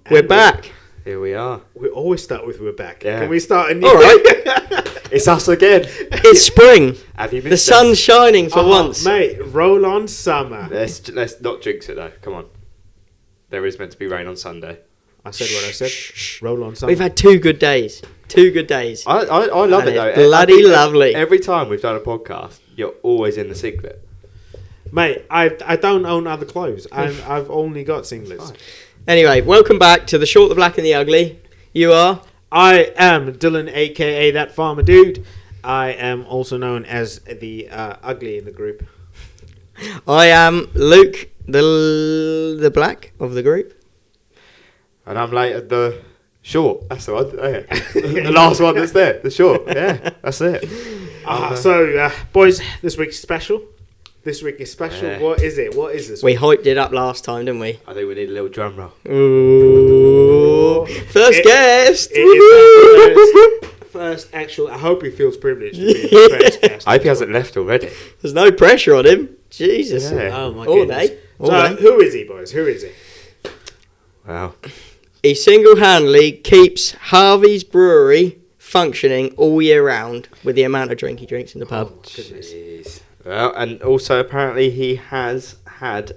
We're back. Here we are. We always start with we're back. Yeah. Can we start a new? All right. It's us again. It's spring. Have you The missed sun's us? shining for once. Mate, roll on summer. Let's not jinx it though. Come on. There is meant to be rain on Sunday. I said what I said. Roll on summer. We've had 2 good days. 2 good days. I love And it though. it's bloody I think lovely. Every time we've done a podcast, you're always in the secret. Mate, I don't own other clothes. I've only got singlets. Anyway, welcome back to The Short, the Black and the Ugly. You are? I am Dylan, aka That Farmer Dude. I am also known as the ugly in the group. I am Luke, the black of the group. And I'm later the short. That's the one. Yeah. The last one that's there. The short. Yeah, that's it. So, boys, this week's special. This week is special. Yeah. What is it? What is this? We hyped it up last time, didn't we? I think we need a little drum roll. Ooh. First guest. It is our first actual. I hope he feels privileged to be the first guest. I hope he hasn't left already. There's no pressure on him. Jesus. Yeah. Oh my All goodness. day. All So, day. who is he, boys? Who is he? Wow. He single-handedly keeps Harvey's Brewery functioning all year round with the amount of drink he drinks in the pub. Jeez. Well, and also apparently he has had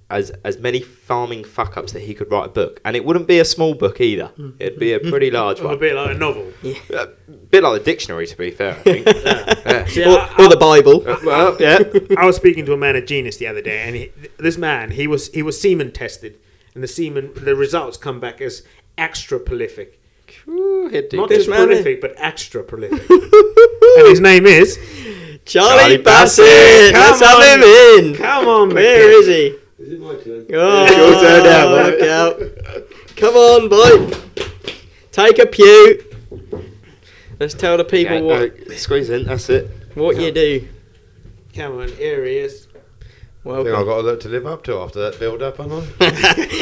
as many farming fuck ups that he could write a book, and it wouldn't be a small book either. It'd be a pretty large A one, bit like a novel. a bit like the dictionary, to be fair. I think. Yeah. See, Or the Bible. Well, yeah. I was speaking to a man at Genius the other day, and this man he was semen tested, and the results come back as extra prolific. Ooh, he'd do Not good. just man, prolific, but extra prolific. And his name is. Charlie Bassett. Bassett. Let's Come have him in. Come on, Where is he? Is it my turn? Oh, It's your turn now, mate. look out. Come on, boy. Take a pew. Let's tell the people Yeah, no, squeeze in, that's it. what you do. Come on, here he is. I think I've Welcome. got a lot to live up to after that build up, haven't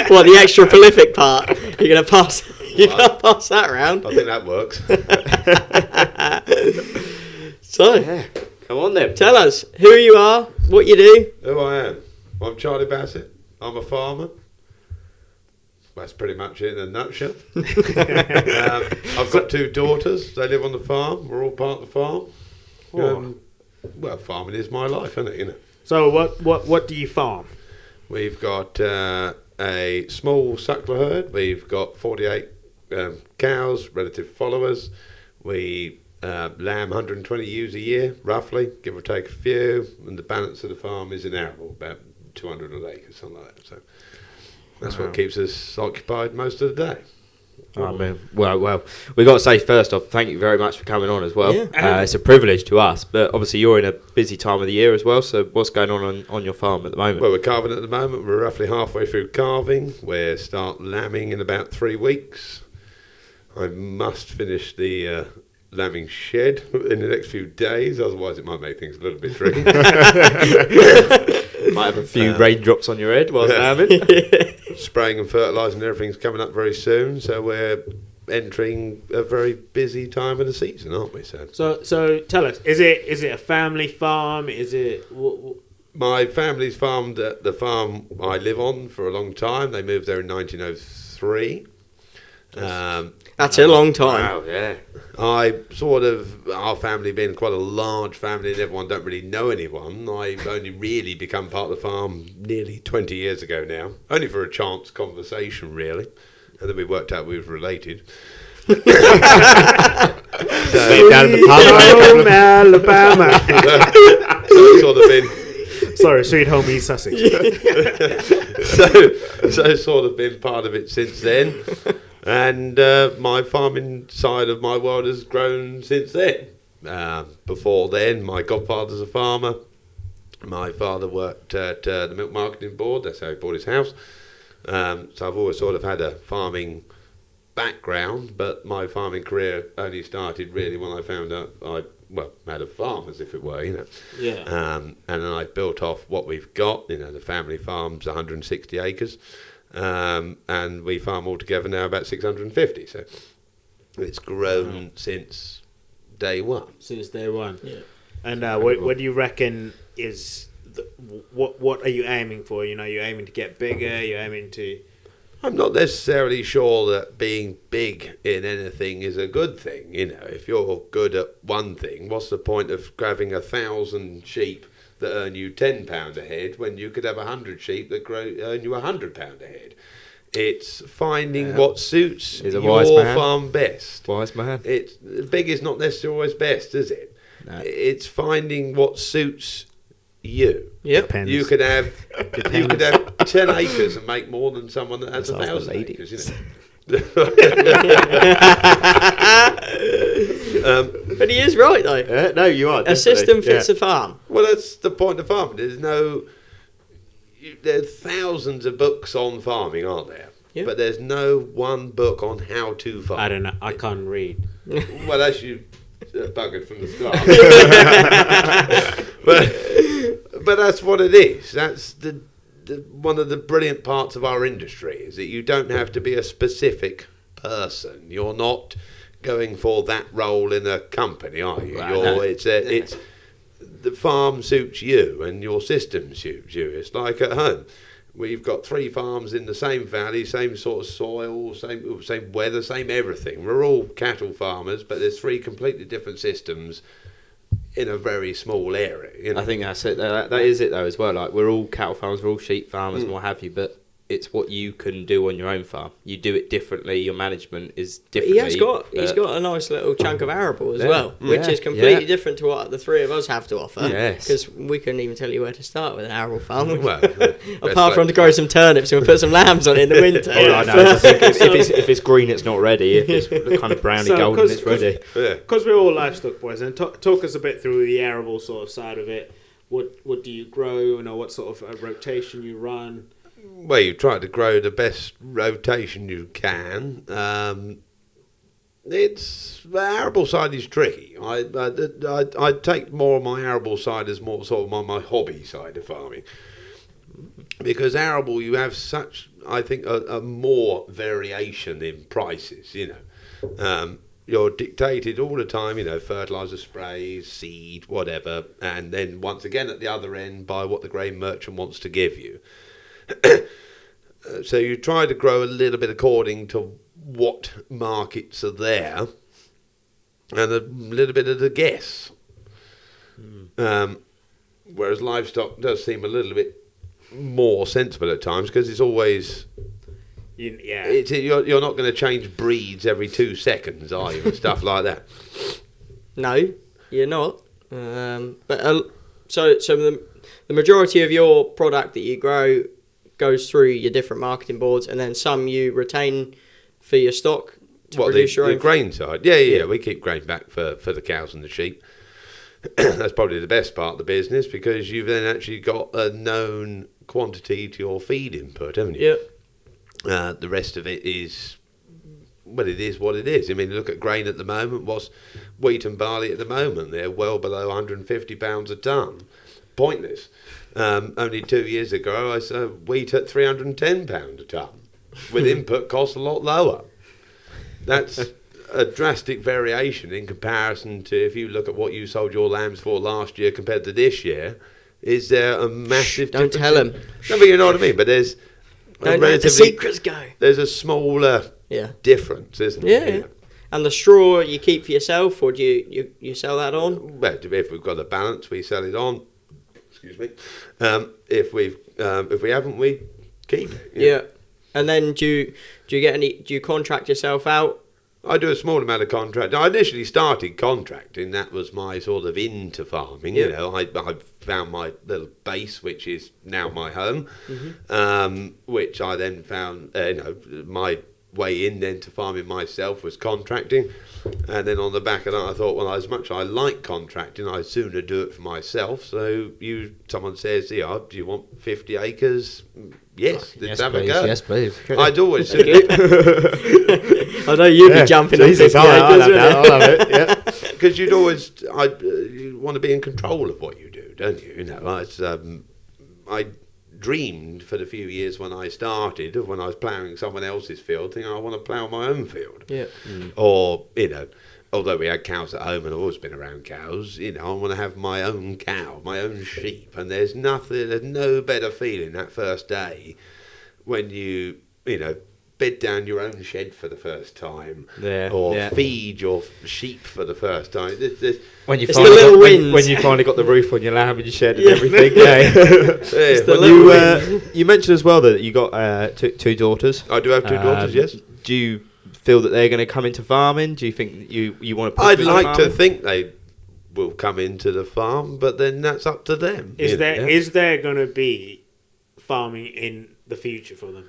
What, the extra prolific part? You're gonna pass. You're gonna pass that round. I think that works. So, Yeah. Come on then. tell us who you are, what you do. Who I am? I'm Charlie Bassett. I'm a farmer. That's pretty much it in a nutshell. I've got 2 daughters. They live on the farm. We're all part of the farm. Well, farming is my life, isn't it? You know. So what do you farm? We've got a small suckler herd. We've got 48 cows, relative followers. We lamb 120 ewes a year, roughly, give or take a few. And the balance of the farm is in arable, about 200 acres, something like that. So that's what keeps us occupied most of the day. Oh, man. Well, we've got to say first off, thank you very much for coming on as well. Yeah. It's a privilege to us, but obviously you're in a busy time of the year as well, so what's going on your farm at the moment? Well, we're calving at the moment. We're roughly halfway through calving. We'll start lambing in about 3 weeks. I must finish the lambing shed in the next few days, otherwise it might make things a little bit tricky. Might have a few raindrops on your head whilst Yeah. lambing. Spraying and fertilising, everything's coming up very soon, so we're entering a very busy time of the season, aren't we? So tell us, is it a family farm? Is it? My family's farmed at the farm I live on for a long time. They moved there in 1903. That's a long time. Wow, yeah. Our family being quite a large family and everyone don't really know anyone, I've only really become part of the farm nearly 20 years ago now. Only for a chance conversation, really. And then we worked out we were related. Sleep down in the pub. Home Alabama. So it's sort of been Sorry, Sweet Home East Sussex. so sort of been part of it since then. And my farming side of my world has grown since then. Before then, my godfather's a farmer. My father worked at the Milk Marketing Board. That's how he bought his house. So I've always sort of had a farming background, but my farming career only started really when I found out I had a farm, as if it were, you know. Yeah. And then I built off what we've got. You know, the family farm's 160 acres. And we farm altogether now about 650, so it's grown since day one. Since day one. Yeah. And what do you reckon is what are you aiming for? You know, you're aiming to get bigger. You're aiming to I'm not necessarily sure that being big in anything is a good thing. You know, if you're good at one thing, what's the point of having 1,000 sheep that earn you £10 a head when you could have 100 sheep that earn you £100 a head? It's finding what suits He's a your wise man. farm best. Wise man. It's big is not necessarily always best, is it? No. It's finding what suits you. Yep. Depends. You could have 10 acres and make more than someone that has Let's ask the 1,000 acres. ladies. You know. But he is right though. No, you are. A system fits a farm. Well, that's the point of farming. There's thousands of books on farming, aren't there? Yeah. But there's no one book on how to farm. I don't know. I can't read. Well, that's you buggered from the start. but that's what it is. That's the one of the brilliant parts of our industry is that you don't have to be a specific person. You're not going for that role in a company, are you? Well, no. It's the farm suits you and your system suits you. It's like at home. We've got 3 farms in the same valley, same sort of soil, same weather, same everything. We're all cattle farmers, but there's 3 completely different systems in a very small area. You know? I think that's it. That is it though as well. Like we're all cattle farmers, we're all sheep farmers, and what have you. But it's what you can do on your own farm. You do it differently. Your management is different. He's got a nice little chunk of arable as Yeah. well, which Yeah. is completely Yeah. different to what the 3 of us have to offer. Yes. Because we couldn't even tell you where to start with an arable farm. Well, Apart from to grow some turnips and put some lambs on it in the winter. Oh, I know. I think if it's green, it's not ready. If it's kind of browny So, golden, it's ready. yeah. Because we're all livestock boys, and talk us a bit through the arable sort of side of it. What do you grow? You know, what sort of rotation you run? Well, you try to grow the best rotation you can. The arable side is tricky. I take more of my arable side as more sort of my hobby side of farming, because arable you have such, I think, a more variation in prices. You know, you're dictated all the time. You know, fertilizer sprays, seed, whatever, and then once again at the other end by what the grain merchant wants to give you. So you try to grow a little bit according to what markets are there, and a little bit of the guess. Whereas livestock does seem a little bit more sensible at times, because it's always you're not going to change breeds every 2 seconds, are you, and stuff like that. No, you're not. So the majority of your product that you grow goes through your different marketing boards, and then some you retain for your stock to produce your the own grain side? Yeah. We keep grain back for the cows and the sheep. That's probably the best part of the business, because you've then actually got a known quantity to your feed input, haven't you? Yeah. The rest of it is, well, it is what it is. I mean, look at grain at the moment. What's wheat and barley at the moment? They're well below £150 a tonne. Pointless. Only 2 years ago, I saw wheat at £310 a tonne, with input costs a lot lower. That's a drastic variation in comparison to, if you look at what you sold your lambs for last year compared to this year. Is there a massive Don't difference? tell him. No, but you know what I mean. But there's Don't let the secrets go. There's a smaller Yeah. difference, isn't Yeah, there? yeah. And the straw you keep for yourself, or do you sell that on? Well, if we've got a balance, we sell it on. Excuse me. If we haven't, we keep it. Yeah. And then do you contract yourself out? I do a small amount of contract. I initially started contracting. That was my sort of into farming. Yeah. You know, I found my little base, which is now my home, which I then found, my way in then to farming myself was contracting. And then on the back of that, I thought, well, as much as I like contracting, I'd sooner do it for myself. So someone says, yeah, do you want 50 acres? Yes, let's have a go. Yes, please. I'd always I know you'd be jumping on 50 acres, I'll have it. Yeah. because you want to be in control of what you do, don't you? You know, I dreamed for the few years when I started of when I was ploughing someone else's field, thinking I want to plough my own field. Yeah. Or, you know, although we had cows at home and I've always been around cows, you know, I want to have my own cow, my own sheep. And there's no better feeling that first day when you bed down your own shed for the first time, Yeah, or yeah. feed your sheep for the first time. When you It's finally the little got, wins. when you finally got the roof on your lamb and your shed and Yeah. everything. Yeah. It's the when little you you mentioned as well that you got two daughters. I do have two daughters, yes. Do you feel that they're going to come into farming? Do you think that you want to? I'd like to think they will come into the farm, but then that's up to them. Is you there know. is there going to be farming in the future for them?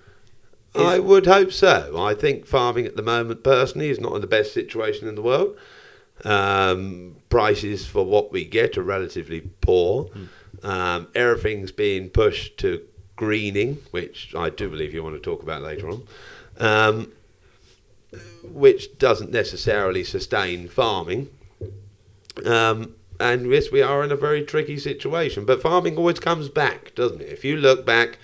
I would hope so. I think farming at the moment, personally, is not in the best situation in the world. Prices for what we get are relatively poor. Everything's being pushed to greening, which I do believe you want to talk about later on, which doesn't necessarily sustain farming. And yes, we are in a very tricky situation. But farming always comes back, doesn't it? If you look back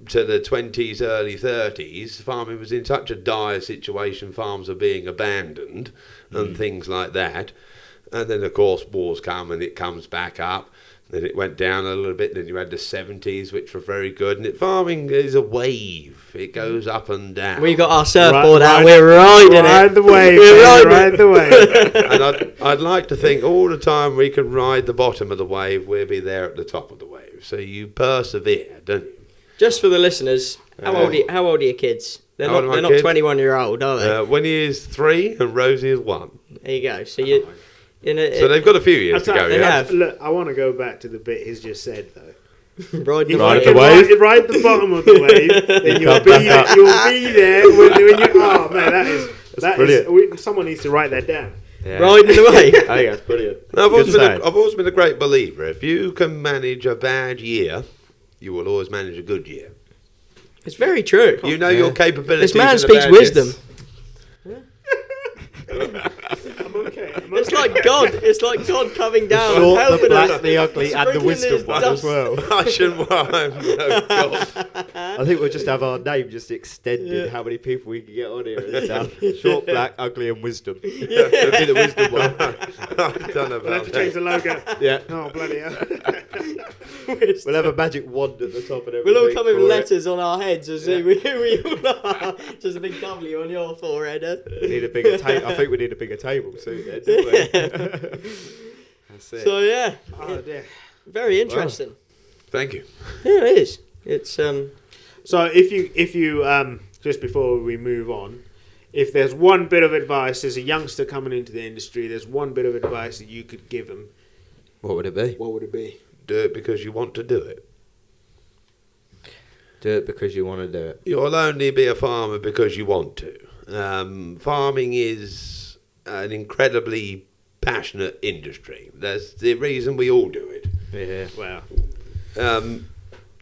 to the 20s, early 30s, farming was in such a dire situation, farms are being abandoned and things like that. And then, of course, wars come and it comes back up. Then it went down a little bit. Then you had the 70s, which were very good. And farming is a wave. It goes up and down. We got our surfboard out. Ride- We're riding Ride it. the wave, We're baby, ride the wave. And I'd like to think all the time we can ride the bottom of the wave, we'll be there at the top of the wave. So you persevere, don't you? Just for the listeners, how old are your kids? They're How old not. are my They're not kids? 21-year-old, are they? Winnie is 3 and Rosie is 1. There you go. So you. So they've got a few years to go. they Yeah. have. Look, I want to go back to the bit he's just said though. Riding the Ride wave. the wave. Ride the bottom of the wave, then Come back up. you'll be there when you. Oh man, that brilliant. is. Someone needs to write that down. Yeah. Riding the wave. I think that's brilliant. No, I've, Good always been saying. I've always been a great believer. If you can manage a bad year, you will always manage a good year. It's very true. You know your capabilities. This man in a speaks bad wisdom. I'm okay. It's like God. It's like God coming down, Short, the helping black, us. the ugly, and the Sprinkling wisdom his one dust. as well. year. I shouldn't. No, God. I think we'll just have our name just extended. How many people we can get on here and stuff. Short, black, ugly, and wisdom. Yeah. It'll be the wisdom one. I don't know We'll have about to change that. the logo. Yeah. Oh bloody hell! We'll have a magic wand at the top and everything. We'll all come with for it. letters on our heads and see who we all are. Just a big W on your forehead. We need a bigger table. I think we need a bigger table soon. Then, don't we? That's it. So yeah, Oh dear. very interesting. Thank you. Yeah, it is. It's So if you just before we move on, if there's one bit of advice as a youngster coming into the industry, there's one bit of advice that you could give them, What would it be? what would it be? Do it because you want to do it. Do it because you want to do it. You'll only be a farmer because you want to. Farming is an incredibly passionate industry. That's the reason we all do it. Yeah. Wow.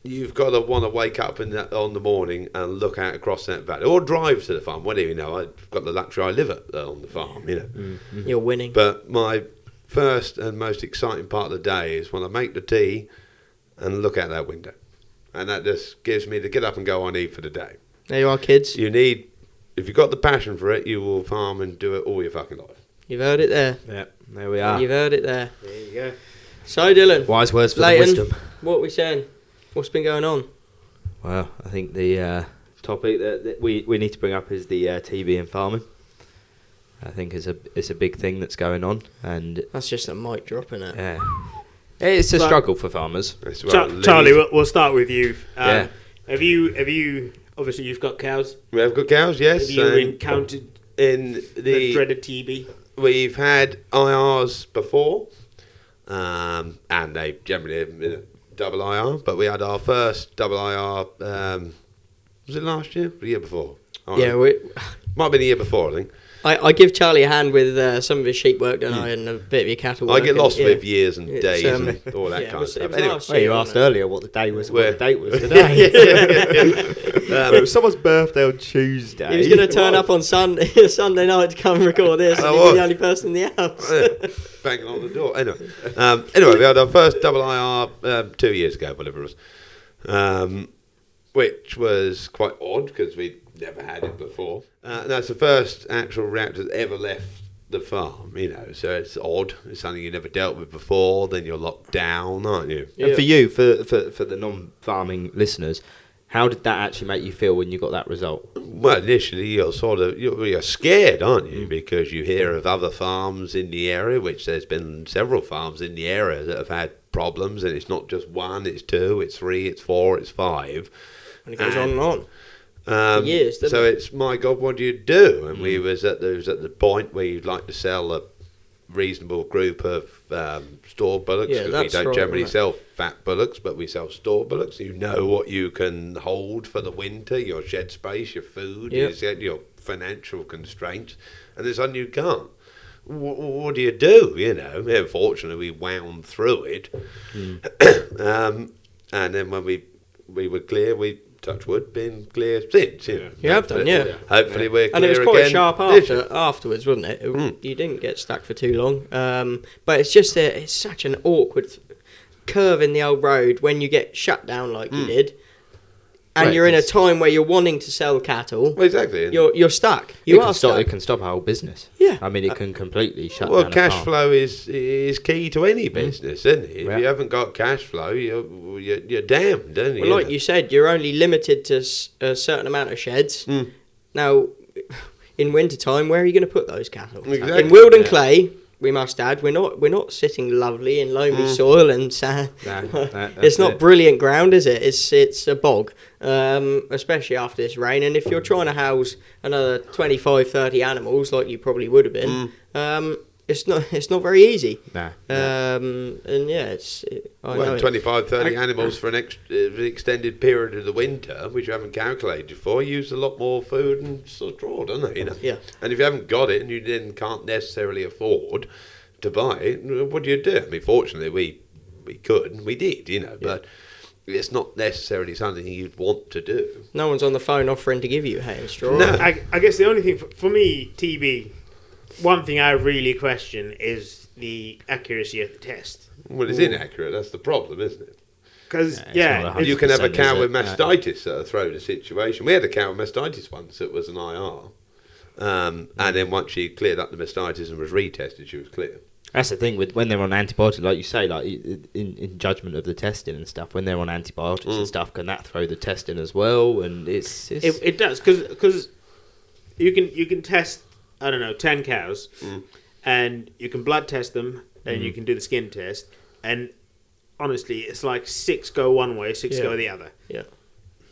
You've got to want to wake up on the morning and look out across that valley, or drive to the farm. Whatever, you know, I've got the luxury. I live on the farm, you know. you're winning. But my first and most exciting part of the day is when I make the tea and look out that window, and that just gives me to get up and go on eat for the day. There you are, kids. If you've got the passion for it, you will farm and do it all your fucking life. You've heard it there. Yeah. There we are. You've heard it there. There you go. So Dylan, Wise words for Leighton, the wisdom. what are we saying? What's been going on? Well, I think the topic that we need to bring up is the TV and farming. I think it's a big thing that's going on, and That's just a mic drop, isn't it? it's a But- struggle for farmers. That's right, Charlie, Lee. we'll start with you. Yeah. Have you? Obviously, you've got cows. We have got cows, yes. Have you and encountered in the the dreaded TB? we've had IRs before, and they generally have been a double IR. But we had our first double IR. Was it last year? The year before? I don't Yeah, know. Might have been the year before, I think. I give Charlie a hand with some of his sheep work, don't I, and a bit of your cattle I work. get and- lost yeah. with years and It's, days um, and all that yeah, kind of it stuff. was Anyway. last Well, you year, asked wasn't it? earlier what the day was. Where- What the date was today. Um, It was someone's birthday on Tuesday. He was going to turn up on Sunday night to come record this, and I he'd be was. the only person in the house. banging on the door. Anyway, we had our first double IR 2 years ago, whatever it was, which was quite odd because we'd never had it before. And that's the first actual reactor that ever left the farm, you know, so it's odd. It's something you never dealt with before. Then you're locked down, aren't you? And for you, for the non-farming listeners, How did that actually make you feel when you got that result? Well, initially you're scared, aren't you? Because you hear of other farms in the area, which there's been several farms in the area that have had problems, and it's not just one, it's two, it's three, it's four, it's five. And it goes on and on. For years, doesn't so it? it's, my God, what do you do? And we was at the point where you'd like to sell a reasonable group of store bullocks, Yeah, because we that's don't right, generally right. sell fat bullocks, but we sell store bullocks. You know what you can hold for the winter, your shed space, your food, Yep. your financial constraints, and there's something you can't. What do you do? You know, unfortunately, we wound through it, and then when we were clear, we touch wood, been clear since. You have done, yeah. Hopefully, we're clear And it was quite again sharp this year. afterwards, wasn't it? You didn't get stuck for too long. But it's just it's such an awkward curve in the old road when you get shut down like you did, and Right, you're in a it's- time where you're wanting to sell cattle. Well, exactly. and- You're stuck. It You can are stop. stuck. It can stop a whole business. Yeah. I mean, it can completely shut Well, down. a cash farm. flow is key to any business, isn't it? If Yeah. you haven't got cash flow, you're damned, aren't you? Well, like you said, you're only limited to a certain amount of sheds. Mm. Now, in winter time, where are you going to put those cattle? Exactly, In Wilden yeah. Clay, we must add, we're not sitting lovely in loamy soil and sand. No, that's It's not it. brilliant ground, is it? It's a bog, especially after this rain. And if you're trying to house another 25, 30 animals, like you probably would have been, it's not very easy. No. And yeah, I know Well, it. 25, 30 animals for an extended period of the winter, which you haven't calculated for, use a lot more food and straw, don't they? You know? Yeah. And if you haven't got it and you then can't necessarily afford to buy it, what do you do? I mean, fortunately, we could and we did, you know, but it's not necessarily something you'd want to do. No one's on the phone offering to give you hay and straw. No. I guess the only thing for me, TB, one thing I really question is the accuracy of the test. Well, it's inaccurate. That's the problem, isn't it? Because Yeah, it's not You can have a 100%, cow is with it? No. mastitis that throw the situation. We had a cow with mastitis once that was an IR. And then once she cleared up the mastitis and was retested, she was clear. That's the thing with when they're on antibiotics, like you say, like in judgment of the testing and stuff. When they're on antibiotics and stuff, can that throw the testing as well? And it's it does because you can test 10 cows and you can blood test them and you can do the skin test, and honestly it's like 6 go one way, 6 Yeah. go the other. Yeah.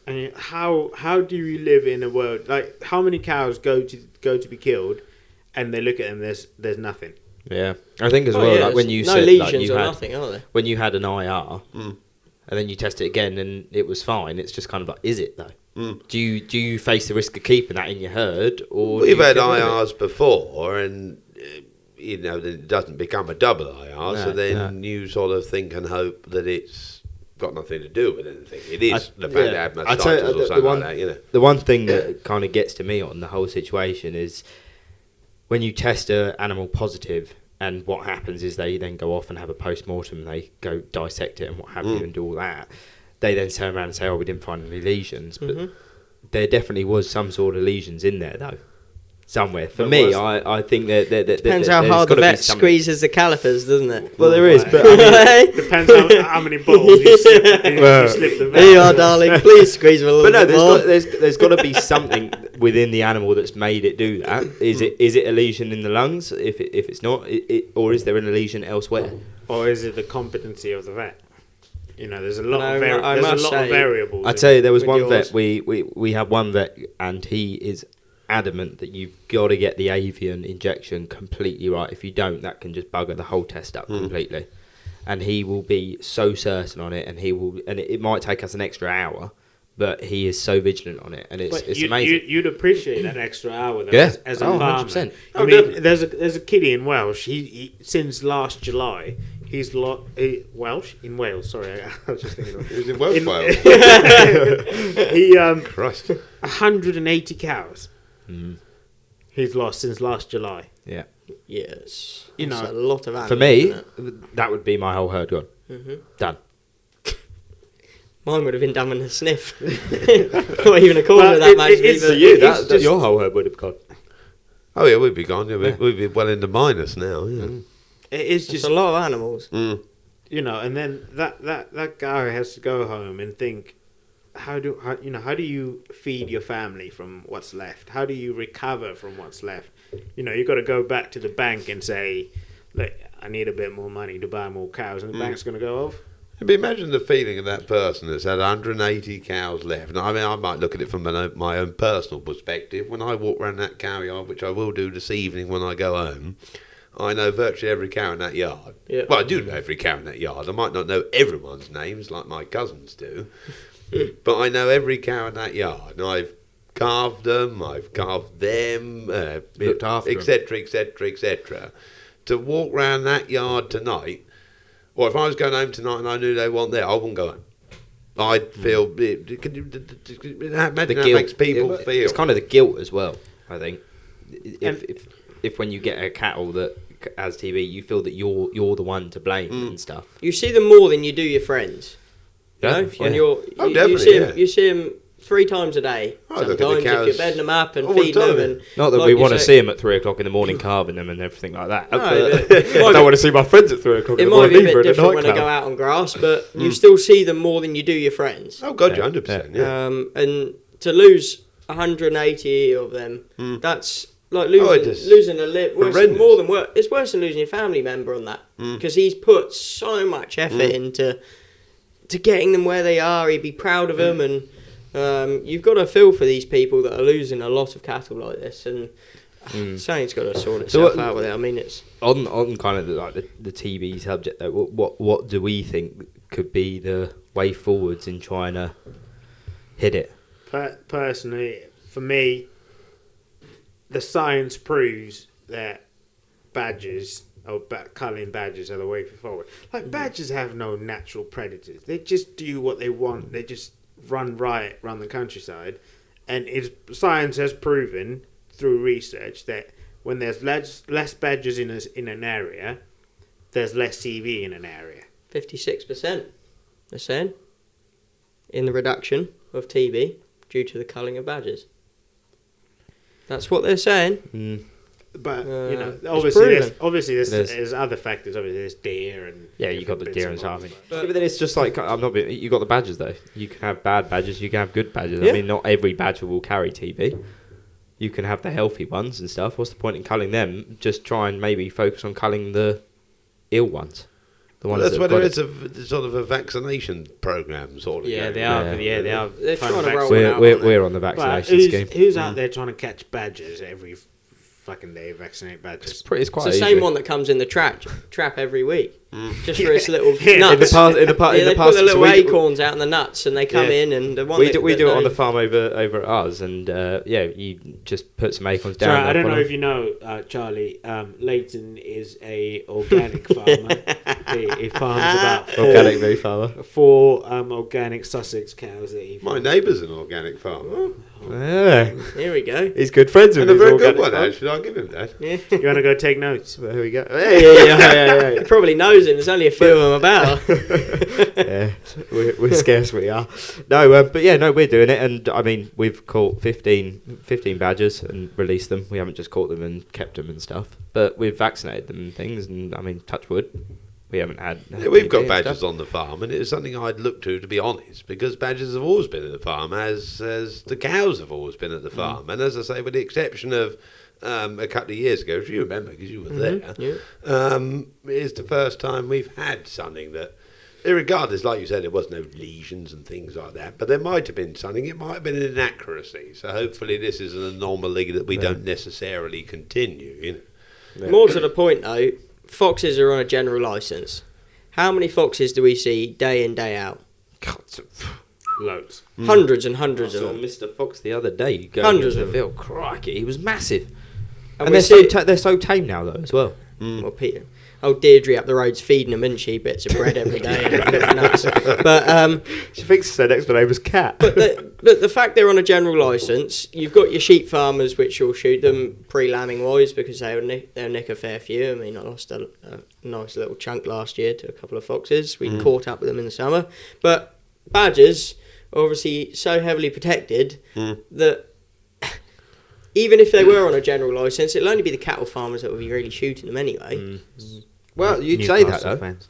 And how do you live in a world like how many cows go to be killed and they look at them, there's nothing. yeah. I think as Oh, well, yeah, like when there's you no said lesions like you or had nothing, are there? when you had an IR, and then you test it again and it was fine. It's just kind of like, is it though? Do you face the risk of keeping that in your herd, or do We've you had get rid of it? IRs before, and then it doesn't become a double IR. So No, then you sort of think and hope that it's got nothing to do with anything. It is the fact that I have I'd say, mastitis or something like that. You know. The one thing that kind of gets to me on the whole situation is when you test an animal positive, and what happens is they then go off and have a post-mortem, they go dissect it and what have you and do all that. They then turn around and say, oh, we didn't find any lesions. But there definitely was some sort of lesions in there, though. Somewhere. For There me, was. I think that Depends how hard the vet squeezes the calipers, doesn't it? Well, there is, but I mean, Depends how many balls you slip the Here you are, darling. Please squeeze them a little but no, bit more. there's got to be something within the animal that's made it do that. Is it a lesion in the lungs? If it's not, or is there a lesion elsewhere? Or is it the competency of the vet? You know, there's a lot No, of I there's must a lot of say- variables. I tell you, there was With one yours. vet. We had one vet, and he is adamant that you've got to get the avian injection completely right. If you don't, that can just bugger the whole test up completely. And he will be so certain on it, and it might take us an extra hour, but he is so vigilant on it, and it's amazing. You'd appreciate that extra hour though, Yeah. as a Oh, farmer. 100%. I mean, there's a kiddie in Welsh. He since last July, Welsh in Wales. Sorry, I was just thinking. Of It was in Welsh Wales. He Christ. 180 cows. Mm. He's lost since last July. Yeah. Yes. You That's know, a lot of animals. For me, isn't that would be my whole herd gone. it? Done. Mine would have been done in a sniff. Not even a quarter Well, of that much. it's- either. it's just- your whole herd would have gone. Oh yeah, we'd be gone. Yeah, we'd be well into minus now. Yeah. it is It's just a lot of animals. you know, and then that guy has to go home and think, how do you feed your family from what's left? How do you recover from what's left? You got to go back to the bank and say, look, I need a bit more money to buy more cows, and the bank's going to go off. But imagine the feeling of that person that's had 180 cows left. And I mean, I might look at it from my own personal perspective. When I walk around that cow yard, which I will do this evening when I go home, I know virtually every cow in that yard. Yeah. Well, I do know every cow in that yard. I might not know everyone's names like my cousins do, but I know every cow in that yard. And I've calved them, I've calved them, Looked after them. etc., etc., etc. To walk around that yard tonight, or if I was going home tonight and I knew they weren't there, I wouldn't go home. I'd feel. Imagine how it makes people feel. It's kind of the guilt as well, I think. If when you get a cattle that has TB, you feel that you're the one to blame and stuff. You see them more than you do your friends. You know? Yeah. When Oh, you definitely, see 'em, yeah. you see them 3 times a day. I look at the Sometimes if cows you're bedding them up and all the feeding them. time. And Not that like we you want to say- see them at 3 o'clock in the morning carving them and everything like that. No, But but I don't want to see my friends at 3 o'clock in It the might be morning a either bit in a different when they nightclub. go out on grass, but you still see them more than you do your friends. Oh God, 100%. Yeah. And to lose 180 of them, that's like losing, it is losing a lip. horrendous. More than worse. It's worse than losing your family member on that because he's put so much effort into getting them where they are. He'd be proud of them, and you've got to feel for these people that are losing a lot of cattle like this, and something's got to sort itself out with it. I mean, it's On kind of the TB subject though, what do we think could be the way forwards in trying to hit it? Personally, for me, the science proves that badgers or culling badgers are the way forward. Like, badgers have no natural predators. They just do what they want. They just run riot around the countryside. And science has proven through research that when there's less badgers in an area, there's less TV in an area. 56%. They're saying in the reduction of TB due to the culling of badgers. That's what they're saying. But it's obviously There's- there's other factors. Obviously, there's deer and Yeah, you got the different deer and bits stuff. bobs. But then it's just like you got the badgers though. You can have bad badgers. You can have good badgers. Yeah. I mean, not every badger will carry TB. You can have the healthy ones and stuff. What's the point in culling them? Just try and maybe focus on culling the ill ones. The ones That's that whether got it's a sort of a vaccination program sort of. Yeah, going they on. are. Yeah, they are. They're trying to vaccinate. roll it out, We're aren't they? we're on the But vaccination scheme. who's out there trying to catch badgers every fucking day? Vaccinate badgers. It's quite It's the easy. same one that comes in the trap every week, just for its little Yeah. nuts. In the past, They put the little acorns out and the nuts, and they come Yeah. in, and the one we that, do that it on the knows- farm over at us, and you just put some acorns down. Sorry, I there don't for know them. if you know, Charlie. Leighton is a organic farmer. He farms about Organic beef farmer. 4 organic Sussex cows that he. My neighbour's an organic farmer. Yeah, Here we go. he's good friends with And a his very organic good one, farm. actually. I'll give him that. Yeah. You want to go take notes? There we go. Yeah. He probably knows him. There's only a few of them about. Yeah, we're scarce. We are. No, but yeah, no, we're doing it, and I mean, we've caught 15 badgers and released them. We haven't just caught them and kept them and stuff, but we've vaccinated them and things. And I mean, touch wood, we haven't had. Yeah, we've got TB and badgers stuff. on the farm, and it's something I'd look to be honest, because badgers have always been at the farm, as the cows have always been at the farm. And as I say, with the exception of a couple of years ago, if you remember, because you were there, it's the first time we've had something that, regardless, like you said, there was no lesions and things like that, but there might have been something. It might have been an inaccuracy. So hopefully this is an anomaly that we don't necessarily continue. You know? More to the point, though, foxes are on a general license. How many foxes do we see day in, day out? Loads. Hundreds and hundreds I of saw them. Mr. Fox the other day. Going Hundreds into of the field. Crikey, he was massive. And we they're see- they're so tame now though as well. Well, Peter. Oh, Deirdre up the road's feeding them, isn't she? Bits of bread every day and a bit of nuts. But She thinks their next name was Cat. But the fact they're on a general licence, you've got your sheep farmers which will shoot them pre-lambing wise because they'll nick a fair few. I mean, I lost a nice little chunk last year to a couple of foxes. We caught up with them in the summer. But badgers are obviously so heavily protected that even if they were on a general licence, it'll only be the cattle farmers that will be really shooting them anyway. Well, you'd say that Newcastle though. fans.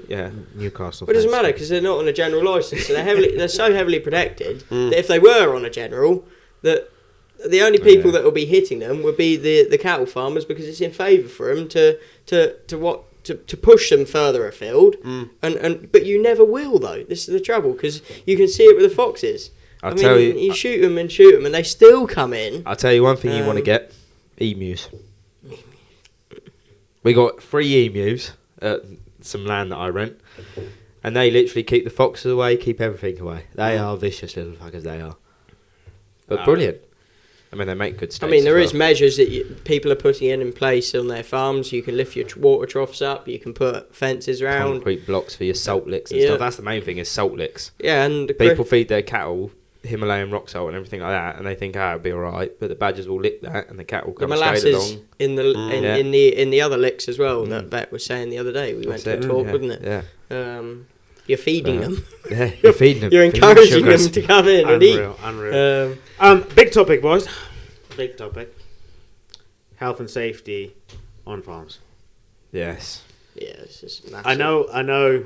Yeah. Newcastle. But it doesn't fence. matter because they're not on a general license, so they're so heavily protected that if they were on a general, that the only people that will be hitting them would be the cattle farmers because it's in favour for them to push them further afield, but you never will though. This is the trouble because you can see it with the foxes. I'll tell you, you shoot them and they still come in. I'll tell you one thing you want to get: emus. We got 3 emus at some land that I rent, and they literally keep the foxes away, keep everything away. They are vicious little fuckers. They are, but brilliant. I mean, they make good steaks. I mean, there as is well. measures that people are putting in place on their farms. You can lift your water troughs up. You can put fences around. Concrete blocks for your salt licks and Yeah. stuff. That's the main thing is salt licks. Yeah, and People feed their cattle Himalayan rock salt and everything like that, and they think, it'll be all right. But the badgers will lick that, and the cattle the come straight molasses along. in the other licks as well. That vet was saying the other day. We went to a That's it. talk, Yeah, wasn't it? Yeah, You're feeding them. yeah. You're feeding them. You're feeding them encouraging them sugars. to come in and eat. Unreal. Big topic, boys. Big topic. Health and safety on farms. Yes. Yeah, it's just massive. I know.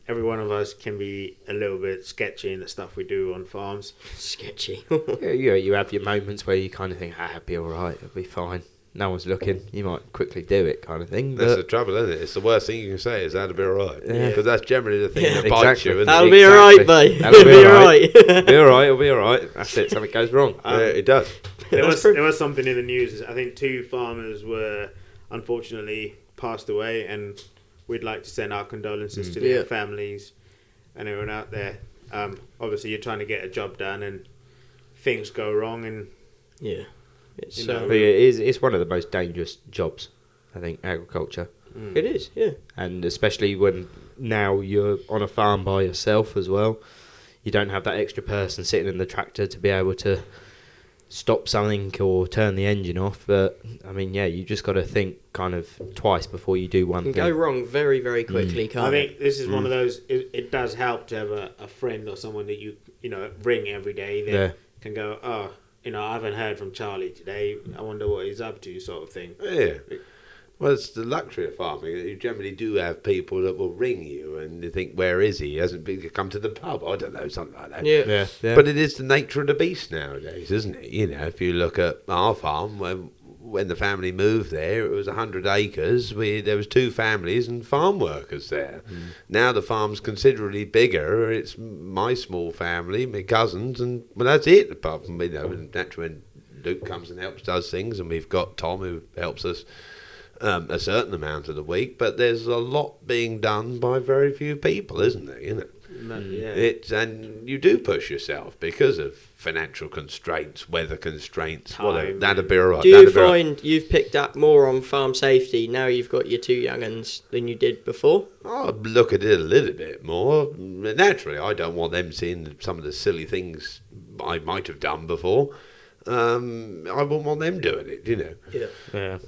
Every one of us can be a little bit sketchy in the stuff we do on farms. Sketchy. Yeah, you have your moments where you kind of think, it'll be all right, it'll be fine. No one's looking. You might quickly do it, kind of thing. That's But the trouble, isn't it? It's the worst thing you can say is that'll be alright. Yeah. Because that's generally the thing Yeah. that bites Exactly. you, isn't That'll it? be alright, Exactly. mate. That'll It'll be be alright. alright. it'll be all right. It'll be all right. That's it. Something goes wrong. Yeah, it does. There was true. there was something in the news. I think 2 farmers were unfortunately passed away, and we'd like to send our condolences to their Yeah. families and everyone out there. Obviously, you're trying to get a job done, and things go wrong, and Yeah. It's, You know, But it's one of the most dangerous jobs, I think, agriculture. it is, yeah. And especially when now you're on a farm by yourself as well. You don't have that extra person sitting in the tractor to be able to stop something or turn the engine off. But, I mean, yeah, you just got to think kind of twice before you do one It can thing. go wrong very, very quickly, can't I it? think this is one of those. It does help to have a friend or someone that you ring every day that Yeah. can go, I haven't heard from Charlie today. I wonder what he's up to, sort of thing. Yeah. Well, it's the luxury of farming. You generally do have people that will ring you and you think, where is he? He hasn't been come to the pub. I don't know, something like that. Yeah. Yeah. But it is the nature of the beast nowadays, isn't it? You know, if you look at our farm, when the family moved there, it was 100 acres. There was 2 families and farm workers there. Now the farm's considerably bigger. It's my small family, my cousins, and that's it. Apart from, naturally when Luke comes and helps, does things, and we've got Tom who helps us a certain amount of the week. But there's a lot being done by very few people, isn't there? Yeah. And you do push yourself because of financial constraints, weather constraints, whatever. Time. That'll be all right. Do you that'll be all right. find you've picked up more on farm safety now you've got your 2 young'uns than you did before? I'll look at it a little bit more. Naturally, I don't want them seeing some of the silly things I might have done before. I wouldn't want them doing it, Yeah. Yeah.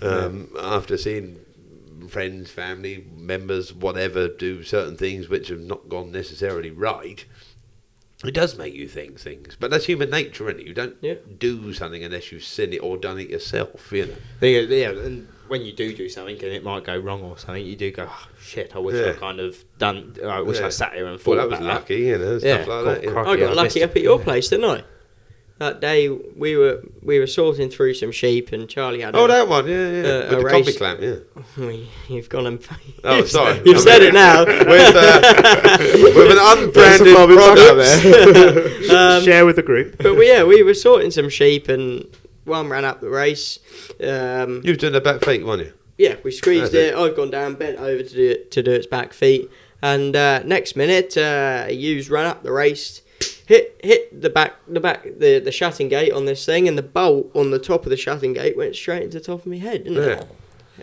After seeing friends, family members, whatever, do certain things which have not gone necessarily right, it does make you think things. But that's human nature, isn't it? You don't do something unless you've seen it or done it yourself, Yeah, and when you do something and it might go wrong or something, you do go, shit, I wish I kind of done, I wish I sat here and thought Well, that was about lucky, stuff Yeah, like cool, that. crikey. I got I lucky missed up at your place, didn't I? That day we were sorting through some sheep and Charlie had That one, yeah. a With the race. combi clamp, yeah. You've gone and Oh, sorry. You've said it now. With an unbranded product. Share with the group. But we were sorting some sheep and one ran up the race. You was doing the back feet, weren't you? Yeah, we squeezed That's it. I've gone down, bent over to do its back feet, and next minute, Hughes ran up the race, hit the shutting gate on this thing, and the bolt on the top of the shutting gate went straight into the top of my head, didn't it? Yeah.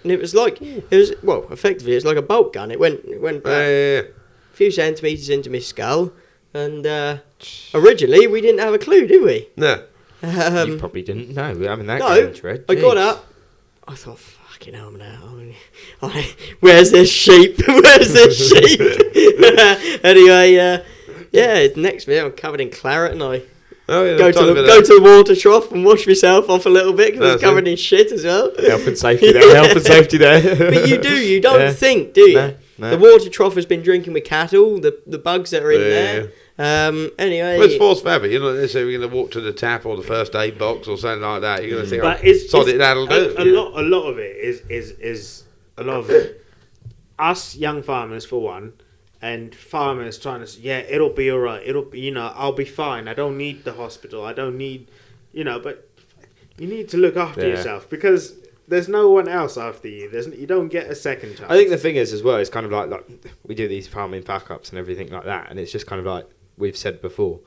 And it was like effectively, it's like a bolt gun. It went back Yeah. a few centimeters into my skull, and originally we didn't have a clue, did we? No. You probably didn't know. I mean, that No, came into it. I got Jeez. up. I thought, fucking hell, now. Where's this sheep? Where's this sheep? Anyway, next minute I'm covered in claret and I Oh, yeah, go to the water trough and wash myself off a little bit because I was That's covered in shit as well. Health and safety there. Health and safety there. But you don't think, do you? The water trough has been drinking with cattle. The bugs that are in there. Anyway, Well, it's forced habit. You're not necessarily going to walk to the tap or the first aid box or something like that. You're going to think, But that'll do. a lot of it is a lot of it. Us young farmers for one, and farmers trying to say, yeah, it'll be all right. It'll be, I'll be fine. I don't need the hospital. I don't need, but you need to look after yourself because there's no one else after you. You don't get a second chance. I think the thing is as well, it's kind of like we do these farming backups and everything like that, and it's just kind of like we've said before,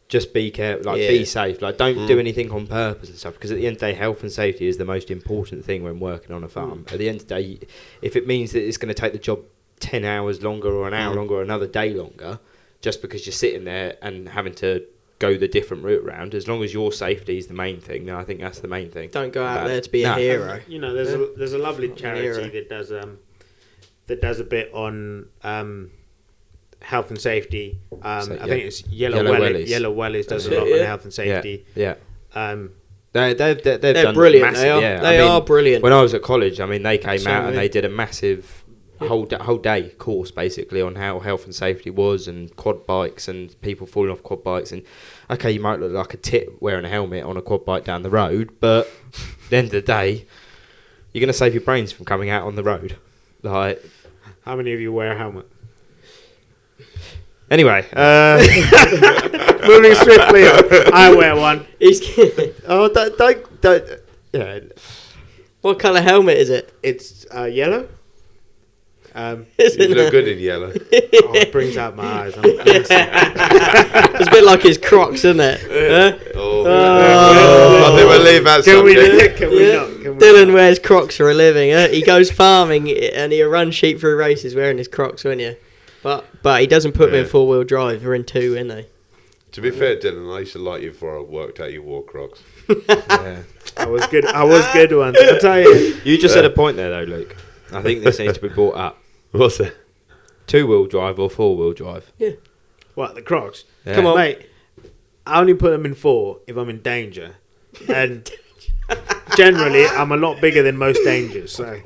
just be careful, be safe, don't do anything on purpose and stuff, because at the end of the day, health and safety is the most important thing when working on a farm. At the end of the day, if it means that it's going to take the job 10 hours longer or an hour longer or another day longer, just because you're sitting there and having to go the different route around, as long as your safety is the main thing, then I think that's the main thing. Don't go out there to be a hero. There's a lovely charity that does a bit on health and safety. I think it's Yellow Wellies. Yellow Wellies does a lot on health and safety. Yeah. They're They're brilliant. Massive, they are brilliant. When I was at college, they came out and they did a massive whole day course basically on how health and safety was, and quad bikes and people falling off quad bikes. And okay, you might look like a tit wearing a helmet on a quad bike down the road, but at the end of the day, you're going to save your brains from coming out on the road. Like, how many of you wear a helmet? Anyway, moving swiftly on. I wear one. He's kidding. Oh, don't. Yeah. What colour helmet is it? It's yellow. You look good in yellow. It brings out my eyes. It's a bit like his Crocs, isn't it? I think we'll leave that subject. Can we not? Dylan wears Crocs for a living. He goes farming and he'll run sheep through races wearing his Crocs, won't you? But he doesn't put me in 4-wheel drive. We're in 2, isn't he? To be fair, Dylan, I used to like you before I worked out you wore Crocs. Yeah. I was good once. I'll tell you. You just said a point there, though, Luke. I think this needs to be brought up. What's that? 2-wheel drive or 4-wheel drive? Yeah. What, the Crocs? Yeah. Come on. Mate, I only put them in 4 if I'm in danger. And generally, I'm a lot bigger than most dangers. So.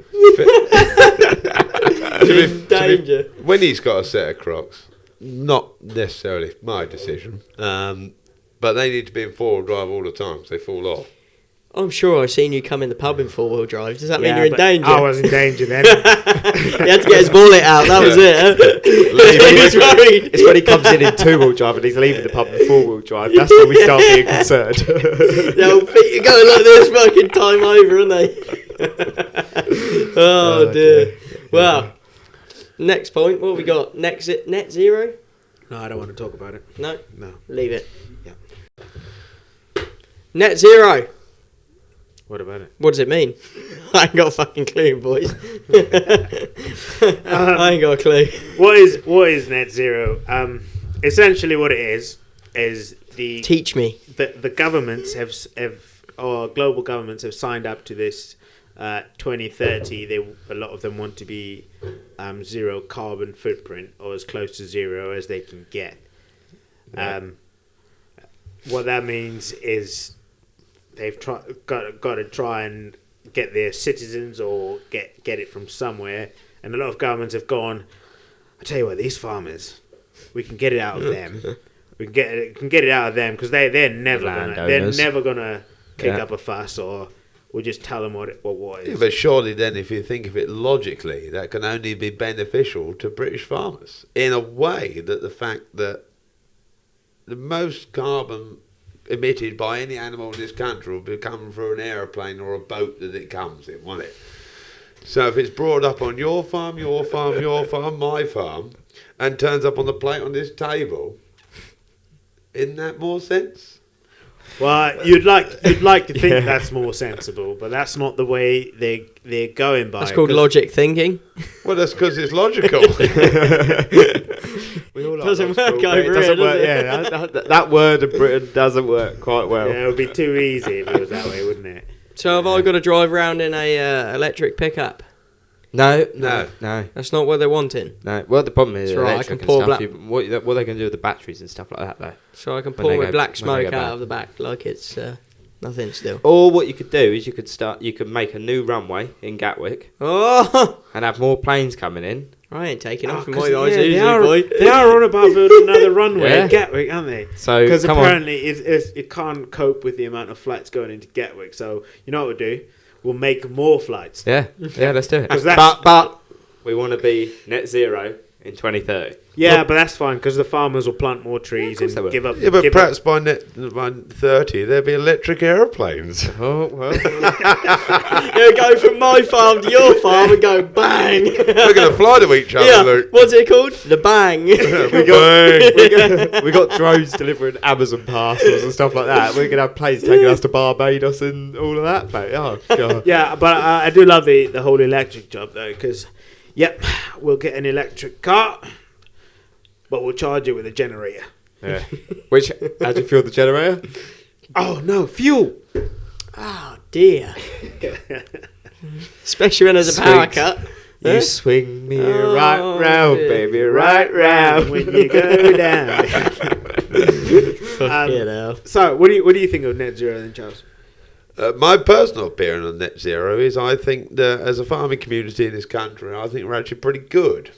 Danger. When he's got a set of Crocs, not necessarily my decision, but they need to be in 4-wheel drive all the time, so they fall off. I'm sure I've seen you come in the pub in 4-wheel drive. Does that mean you're in but danger? I was in danger then. He had to get his wallet out. That was it. He's worried. It's when he comes in 2-wheel drive and he's leaving the pub in 4-wheel drive. That's when we start being concerned. The old feet are going like this fucking time over, aren't they? Oh, dear. Well, next point. What have we got? Net zero? No, I don't want to talk about it. No? No. Leave it. Yeah. Net zero. What about it? What does it mean? I ain't got a fucking clue, boys. I ain't got a clue. What is net zero? Essentially, what it is the Teach me. the governments have or global governments have signed up to this 2030. A lot of them want to be zero carbon footprint, or as close to zero as they can get. What that means is they've got to try and get their citizens or get it from somewhere, and a lot of governments have gone, I tell you what, these farmers, we can get it out of them. We can get it out of them because they're never gonna kick up a fuss, or we'll just tell them what is. Yeah, but surely then, if you think of it logically, that can only be beneficial to British farmers in a way that the fact that the most carbon emitted by any animal in this country will be coming through an aeroplane or a boat that it comes in, won't it? So if it's brought up on your farm, my farm, and turns up on the plate on this table, isn't that more sense? Well, you'd like to think that's more sensible, but that's not the way they're going by. That's called logic thinking. Well, that's because it's logical. We all like Doesn't logical, work but over it doesn't here, work. does Yeah, that word in Britain doesn't work quite well. Yeah, it would be too easy if it was that way, wouldn't it? So have I got to drive around in a electric pickup? No. That's not what they're wanting. No. Well, the problem is That's right, I electric can pour and stuff. What are they going to do with the batteries and stuff like that, though? So I can When pour they my go- black when they smoke go out back. of the back like it's nothing still. Or what you could do is you could make a new runway in Gatwick Oh! and have more planes coming in, I ain't taking off in 'cause, my eyes, yeah, easy, they are, boy. they are on about building another runway Yeah. at Gatwick, aren't they? So, Because come on. apparently it can't cope with the amount of flights going into Gatwick. So you know what we'll do? We'll make more flights. Yeah, let's do it. 'Cause that's- But we want to be net zero in 2030. Yeah, but that's fine because the farmers will plant more trees course they will. and give up. Yeah, but give perhaps by 30 there'll be electric aeroplanes. Oh well. Yeah, go from my farm to your farm and go bang. We're going to fly to each other, Yeah, Luke. what's it called? The bang. Bang. we got drones delivering Amazon parcels and stuff like that. We're gonna have planes taking us to Barbados and all of that, mate. Oh god. Yeah, but I do love the whole electric job though, because yep, we'll get an electric car, but we'll charge it with a generator. Yeah. Which? How do you feel the generator? Oh no, fuel! Oh dear. Especially when there's a power Sweet. cut. You Huh? swing me Oh, right round, dear. baby, right round. when you go down. Fucking hell. So, what do you think of net zero then, Charles? My personal opinion on net zero is I think that as a farming community in this country, I think we're actually pretty good.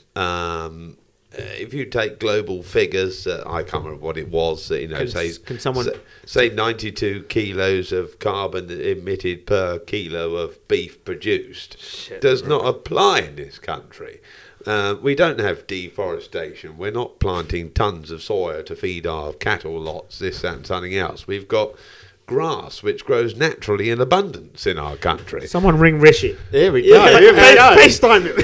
If you take global figures, I can't remember what it was. Can someone- say 92 kilos of carbon emitted per kilo of beef produced does not apply in this country. We don't have deforestation. We're not planting tons of soya to feed our cattle lots, this, that, and something else. We've got grass which grows naturally in abundance in our country. Someone ring Rishi. Here we Yeah, go. Here we go. FaceTime it.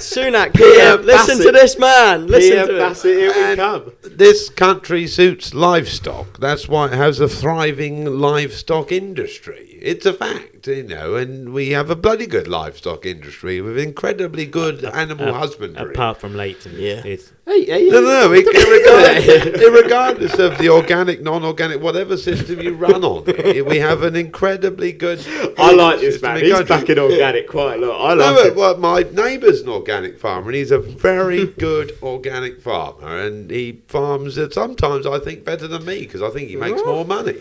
Sunak, PM, listen Bassett. to this man. Listen PM to it. Bassett, here we And come. This country suits livestock. That's why it has a thriving livestock industry. It's a fact, and we have a bloody good livestock industry with incredibly good animal husbandry. Apart from Leighton. Yeah. It's, No, regardless of the organic, non-organic, whatever system you run on, we have an incredibly good. I like this system man. in He's country. backing organic quite a lot. I No, love but, it. well, my neighbour's an organic farmer, and he's a very good organic farmer, and he farms sometimes I think better than me because I think he makes more money.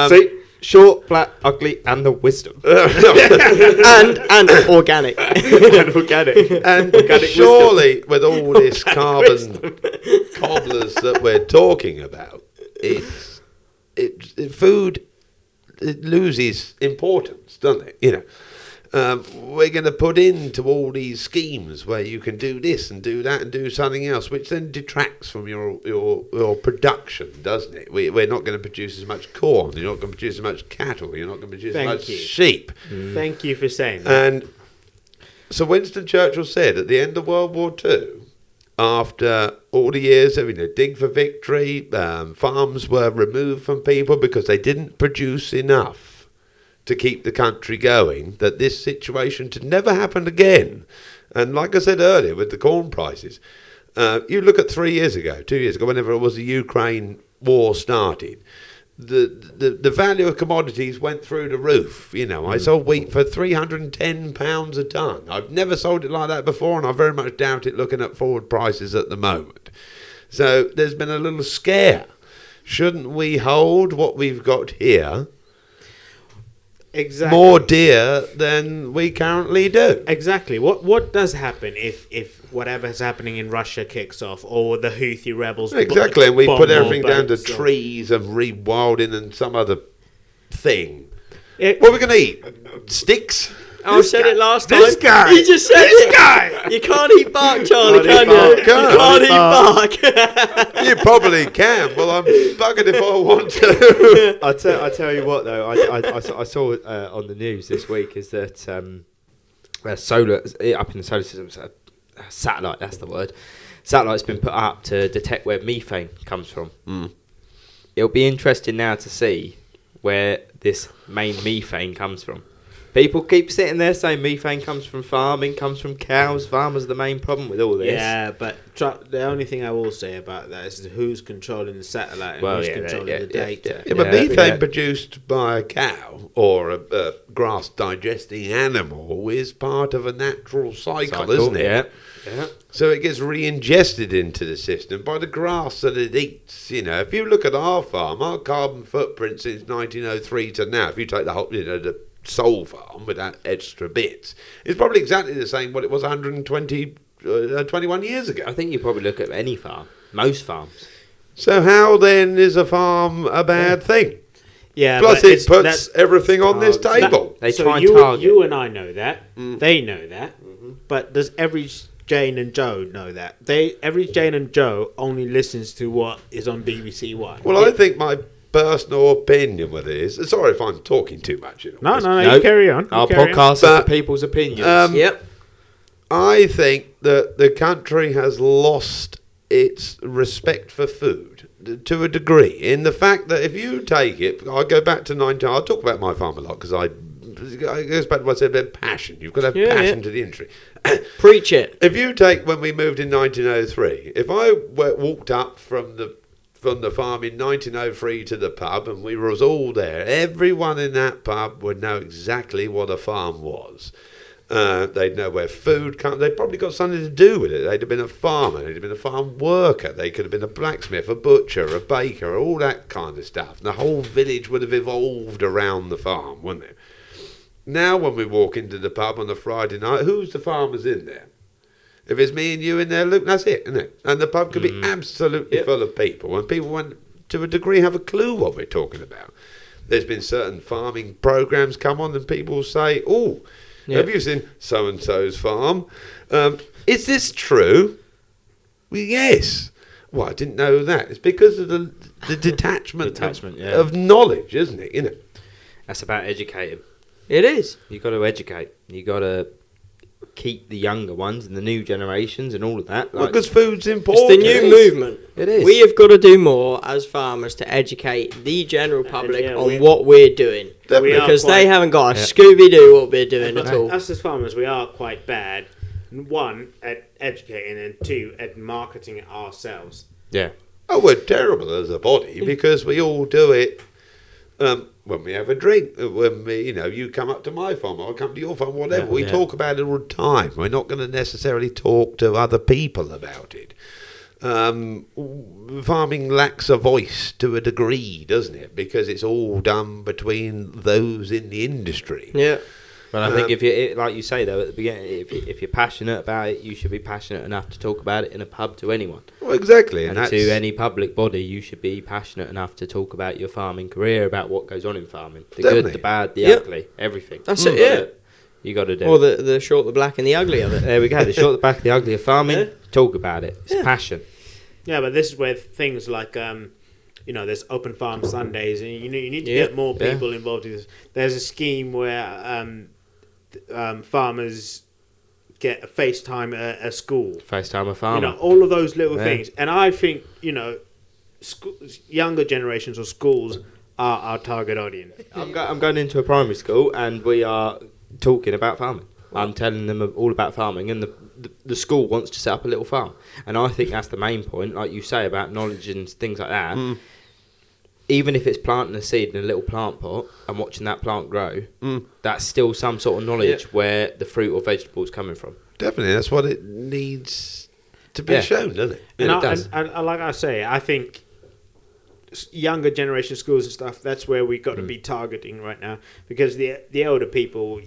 See, short, flat, ugly, and the wisdom. and organic. And organic. And Organic surely, with all this carbon cobblers that we're talking about, food it loses importance, doesn't it? We're going to put into all these schemes where you can do this and do that and do something else, which then detracts from your production, doesn't it? We're not going to produce as much corn. You're not going to produce as much cattle. You're not going to produce as Thank much you. sheep. Thank you for saying that. And so Winston Churchill said at the end of World War II, after all the years of dig for victory, farms were removed from people because they didn't produce enough to keep the country going, that this situation should never happen again. And like I said earlier with the corn prices, you look at 2 years ago, whenever it was the Ukraine war started, the value of commodities went through the roof. I sold wheat for £310 a tonne. I've never sold it like that before, and I very much doubt it looking at forward prices at the moment. So there's been a little scare. Shouldn't we hold what we've got here Exactly. more dear than we currently do? Exactly. What does happen if whatever's happening in Russia kicks off, or the Houthi rebels? Exactly, and we bomb put more everything down to boats, or- trees and rewilding and some other thing. It- What are we going to eat? Sticks? I said it last time. This guy. He just said This it. guy. You can't eat bark, Charlie, Can't can eat you? bark. You can't eat bark. You probably can. Well, I'm buggered if I want to. I tell you what though, I saw on the news this week is that solar up in the solar system, satellite. That's the word. Satellite's been put up to detect where methane comes from. It'll be interesting now to see where this main methane comes from. People keep sitting there saying methane comes from farming, comes from cows. Farmers are the main problem with all this. Yeah, but the only thing I will say about that is who's controlling the satellite and Well, who's yeah, controlling yeah, the yeah, data. Yeah, but Yeah, methane yeah. produced by a cow or a grass digesting animal is part of a natural cycle, isn't it? Yeah. Yeah. So it gets re-ingested into the system by the grass that it eats. If you look at our farm, our carbon footprint since 1903 to now, if you take the whole, the sole farm without extra bits, it's probably exactly the same what it was 120 21 years ago. I think you probably look at any farm, most farms. So how then is a farm a bad thing? Yeah, Plus, but it puts everything on this table. They so try and you, target. you and I know that. They know that. But does every Jane and Joe know that? Every Jane and Joe only listens to what is on BBC One. Well, I think my personal opinion with it is, sorry if I'm talking too much. You know, No, No. you carry on. Our You carry on. podcast is But, the people's opinions. Yep. I think that the country has lost its respect for food to a degree, in the fact that if you take it, I go back to 19. I'll talk about my farm a lot because it goes back to what I said about passion. You've got to have Yeah, passion yeah. to the industry. Preach it. If you take when we moved in 1903, if I walked up from the farm in 1903 to the pub and we was all there, everyone in that pub would know exactly what a farm was. They'd know where food comes. They'd probably got something to do with it. They'd have been a farmer. They'd have been a farm worker. They could have been a blacksmith, a butcher, a baker, all that kind of stuff. And the whole village would have evolved around the farm, wouldn't it? Now, when we walk into the pub on a Friday night, who's the farmers in there? If it's me and you in there, Luke, that's it, isn't it? And the pub could be absolutely full of people. And people, to a degree, have a clue what we're talking about. There's been certain farming programs come on and people say, oh, have you seen so-and-so's farm? Is this true? Well, yes. Well, I didn't know that. It's because of the detachment, of knowledge, isn't it? You know. That's about educating. It is. You got to educate. You got to keep the younger ones and the new generations and all of that. Well, because food's important. It's the new movement. It is. We have got to do more as farmers to educate the general public yeah, on what we're doing. We are Because they quite- haven't got a Scooby-Doo what we're doing at all. Us as farmers, we are quite bad. One, at educating, and two, at marketing it ourselves. Yeah. Oh, we're terrible as a body because we all do it when we have a drink. When we, you come up to my farm, I'll come to your farm, whatever. We talk about it all the time. We're not going to necessarily talk to other people about it. Farming lacks a voice to a degree, doesn't it? Because it's all done between those in the industry. Yeah. But I think if you, like you say though at the beginning, if you're passionate about it, you should be passionate enough to talk about it in a pub to anyone. Well, exactly. And to any public body, you should be passionate enough to talk about your farming career, about what goes on in farming, the Definitely. good, the bad, the Yep. ugly, everything. That's it, yeah. You got to do. Or the short, the black, and the ugly of it. There we go. The short, the back, the ugly of farming. Yeah. Talk about it. It's Yeah. passion. Yeah, but this is where things like, there's open farm Sundays, and you need to Yeah, get more yeah. people involved in this. There's a scheme where farmers get a FaceTime at a school. FaceTime a farmer. All of those little Yeah. things. And I think, younger generations or schools are our target audience. I'm going into a primary school and we are talking about farming. I'm telling them all about farming, and the school wants to set up a little farm. And I think that's the main point, like you say, about knowledge and things like that. Even if it's planting a seed in a little plant pot and watching that plant grow, that's still some sort of knowledge where the fruit or vegetable is coming from. Definitely, that's what it needs to be shown, doesn't it? And it does. like I say, I think younger generation schools and stuff, that's where we got to be targeting right now, because the elder people,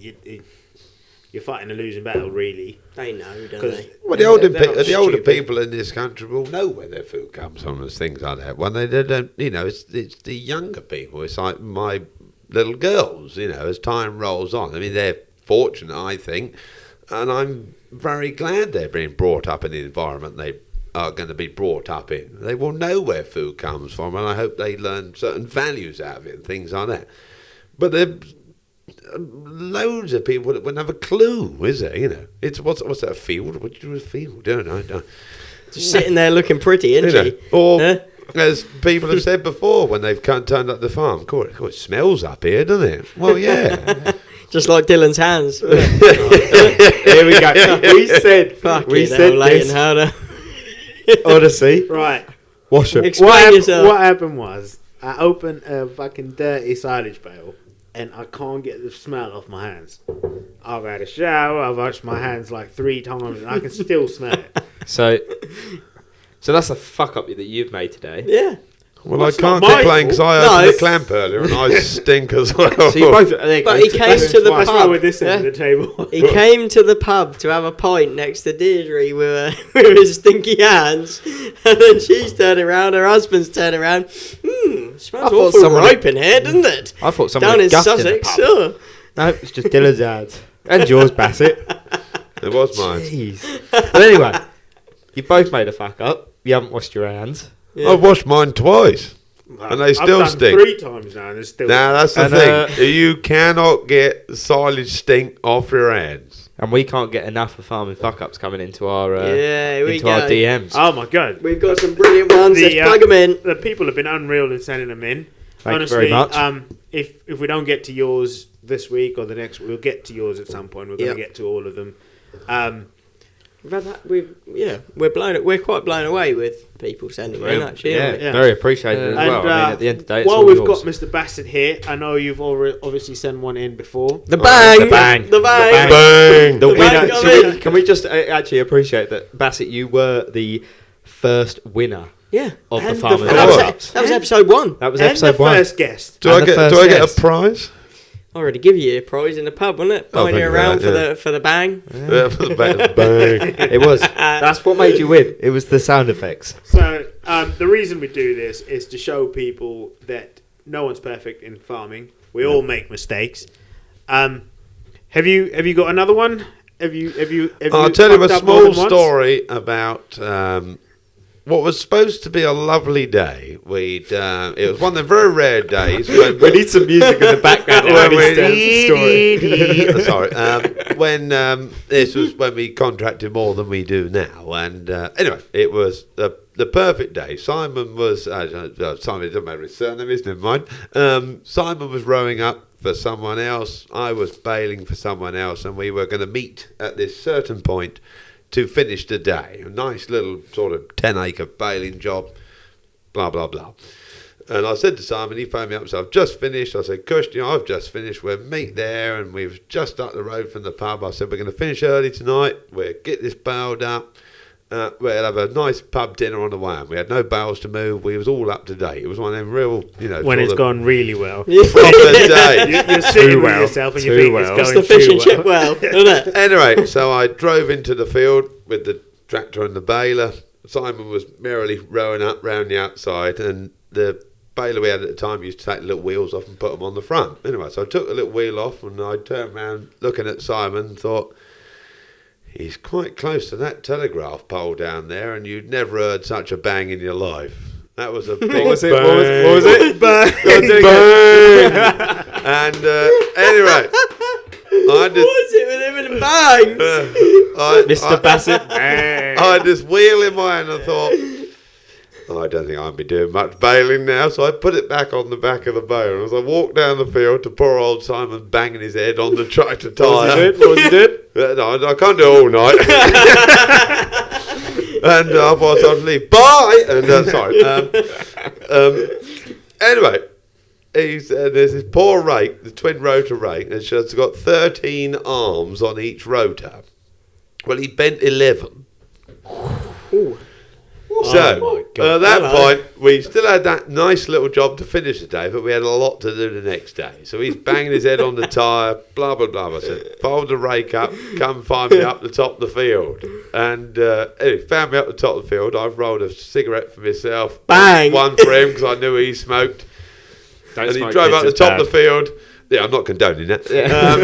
you're fighting a losing battle, really. They know, don't 'Cause- they? Well, the older They're not older stupid. people in this country will know where their food comes from and things like that. When they don't, it's the younger people. It's like my little girls, as time rolls on. I mean, they're fortunate, I think, and I'm very glad they're being brought up in the environment they are going to be brought up in. They will know where food comes from, and I hope they learn certain values out of it and things like that. But there's loads of people that wouldn't have a clue, is there? It's what's that, a field? What do you do with a field? Don't know. Just sitting there looking pretty, isn't she? Or Huh? as people have said before when they've turned up the farm, God, it smells up here, doesn't it? Well, yeah. Just like Dylan's hands. Here we go. We said Leighton, this. how to Odyssey. Right. Wash it. explain yourself. What happened was, I opened a fucking dirty silage pail, and I can't get the smell off my hands. I've had a shower, I've washed my hands like 3 times, and I can still smell it. So that's a fuck up that you've made today. Yeah. Well, Well, I it's not can't my complain because I fault. opened No. the clamp earlier and I stink as well. So you both, there you But go. he came to the What's pub. wrong with this end yeah? of the table? He came to the pub to have a pint next to Deirdre with his stinky hands, and then she's turning around, her husband's turning around. Smells thought awful someone ripe in here, doesn't it? I thought someone Down had in guffed Sussex, in the pub. sure. No, it's just Dylan's ads. And yours, Bassett. It was mine. Jeez. But anyway, you both made a fuck up. You haven't washed your hands. Yeah. I've washed mine twice. And they still I've done stink. 3 times now, and it's still. Now, that's the And, thing. You cannot get silage stink off your hands. And we can't get enough of farming fuck ups coming into our Yeah, here we into our go. DMs. Oh my god! We've got some brilliant ones. The, Let's plug them in. The people have been unreal in sending them in. Thank Honestly, you very much. If we don't get to yours this week or the next, we'll get to yours at some point. We're going Yep. to get to all of them. We're quite blown away with people sending in. Actually, yeah, aren't we? Yeah. very appreciated as And, well. I mean, at the end of the day, it's while all we've yours. got Mr. Bassett here, I know you've already obviously sent one in before. The bang, the bang. the bang. Bang! The The winner. bang Can we just actually appreciate that, Bassett? You were the first winner Yeah, of the And farming the And that was, fuck ups. that was episode 1. That was And episode the 1. first guest. Do And I the get first do I get guest. a prize? I already give you a prize in the pub, wasn't it? Oh, Buying thank you you for around that, for the bang. Yeah, for the bang. It was. That's what made you win. It was the sound effects. So the reason we do this is to show people that no one's perfect in farming. We all make mistakes. Have you got another one? Have you I'll tell you a fucked up more small than once? story about what was supposed to be a lovely day. It was one of the very rare days when We need some music in the background. when when we tell the story. sorry, when this was when we contracted more than we do now, and anyway, it was the perfect day. Simon was Simon, it doesn't matter his surname, is never mind. Simon was rowing up for someone else. I was bailing for someone else, and we were going to meet at this certain point to finish the day. A nice little sort of 10-acre bailing job, blah blah blah. And I said to Simon, he phoned me up and said, I've just finished. I said, Kush, I've just finished. We'll meet there, and we've just up the road from the pub. I said, we're going to finish early tonight. We'll get this bailed up. We'll have a nice pub dinner on the way. And we had no bales to move. We was all up to date. It was one of them real, When sort it's of gone really well. proper day. You're sitting with well. yourself and you Too think well. it's It's going the fish too and chip well, isn't it? Anyway, so I drove into the field with the tractor and the baler. Simon was merrily rowing up round the outside, and the baler we had at the time used to take the little wheels off and put them on the front. Anyway, so I took the little wheel off, and I turned around looking at Simon and thought, he's quite close to that telegraph pole down there, and you'd never heard such a bang in your life. That was a big What was it? bang. What was it? Bang. And anyway, I What just... was it with him and the bangs? Mr. Bassett. I had this wheel in my hand and I thought, I don't think I'll be doing much bailing now. So I put it back on the back of the baler. As I walked down the field to poor old Simon banging his head on the tractor tyre. What was he doing? No, I can't do it all night. And I thought I'd leave. Bye! And sorry. Anyway, there's this poor rake, the twin rotor rake, and she's got 13 arms on each rotor. Well, he bent 11. So, my God. at that Hello. point, we still had that nice little job to finish the day, but we had a lot to do the next day. So he's banging his head on the tyre, blah, blah, blah. I said, fold the rake up, come find me up the top of the field. And anyway, found me up the top of the field. I've rolled a cigarette for myself. Bang. One for him because I knew he smoked. And he drove up the top of the field. Yeah, I'm not condoning that. I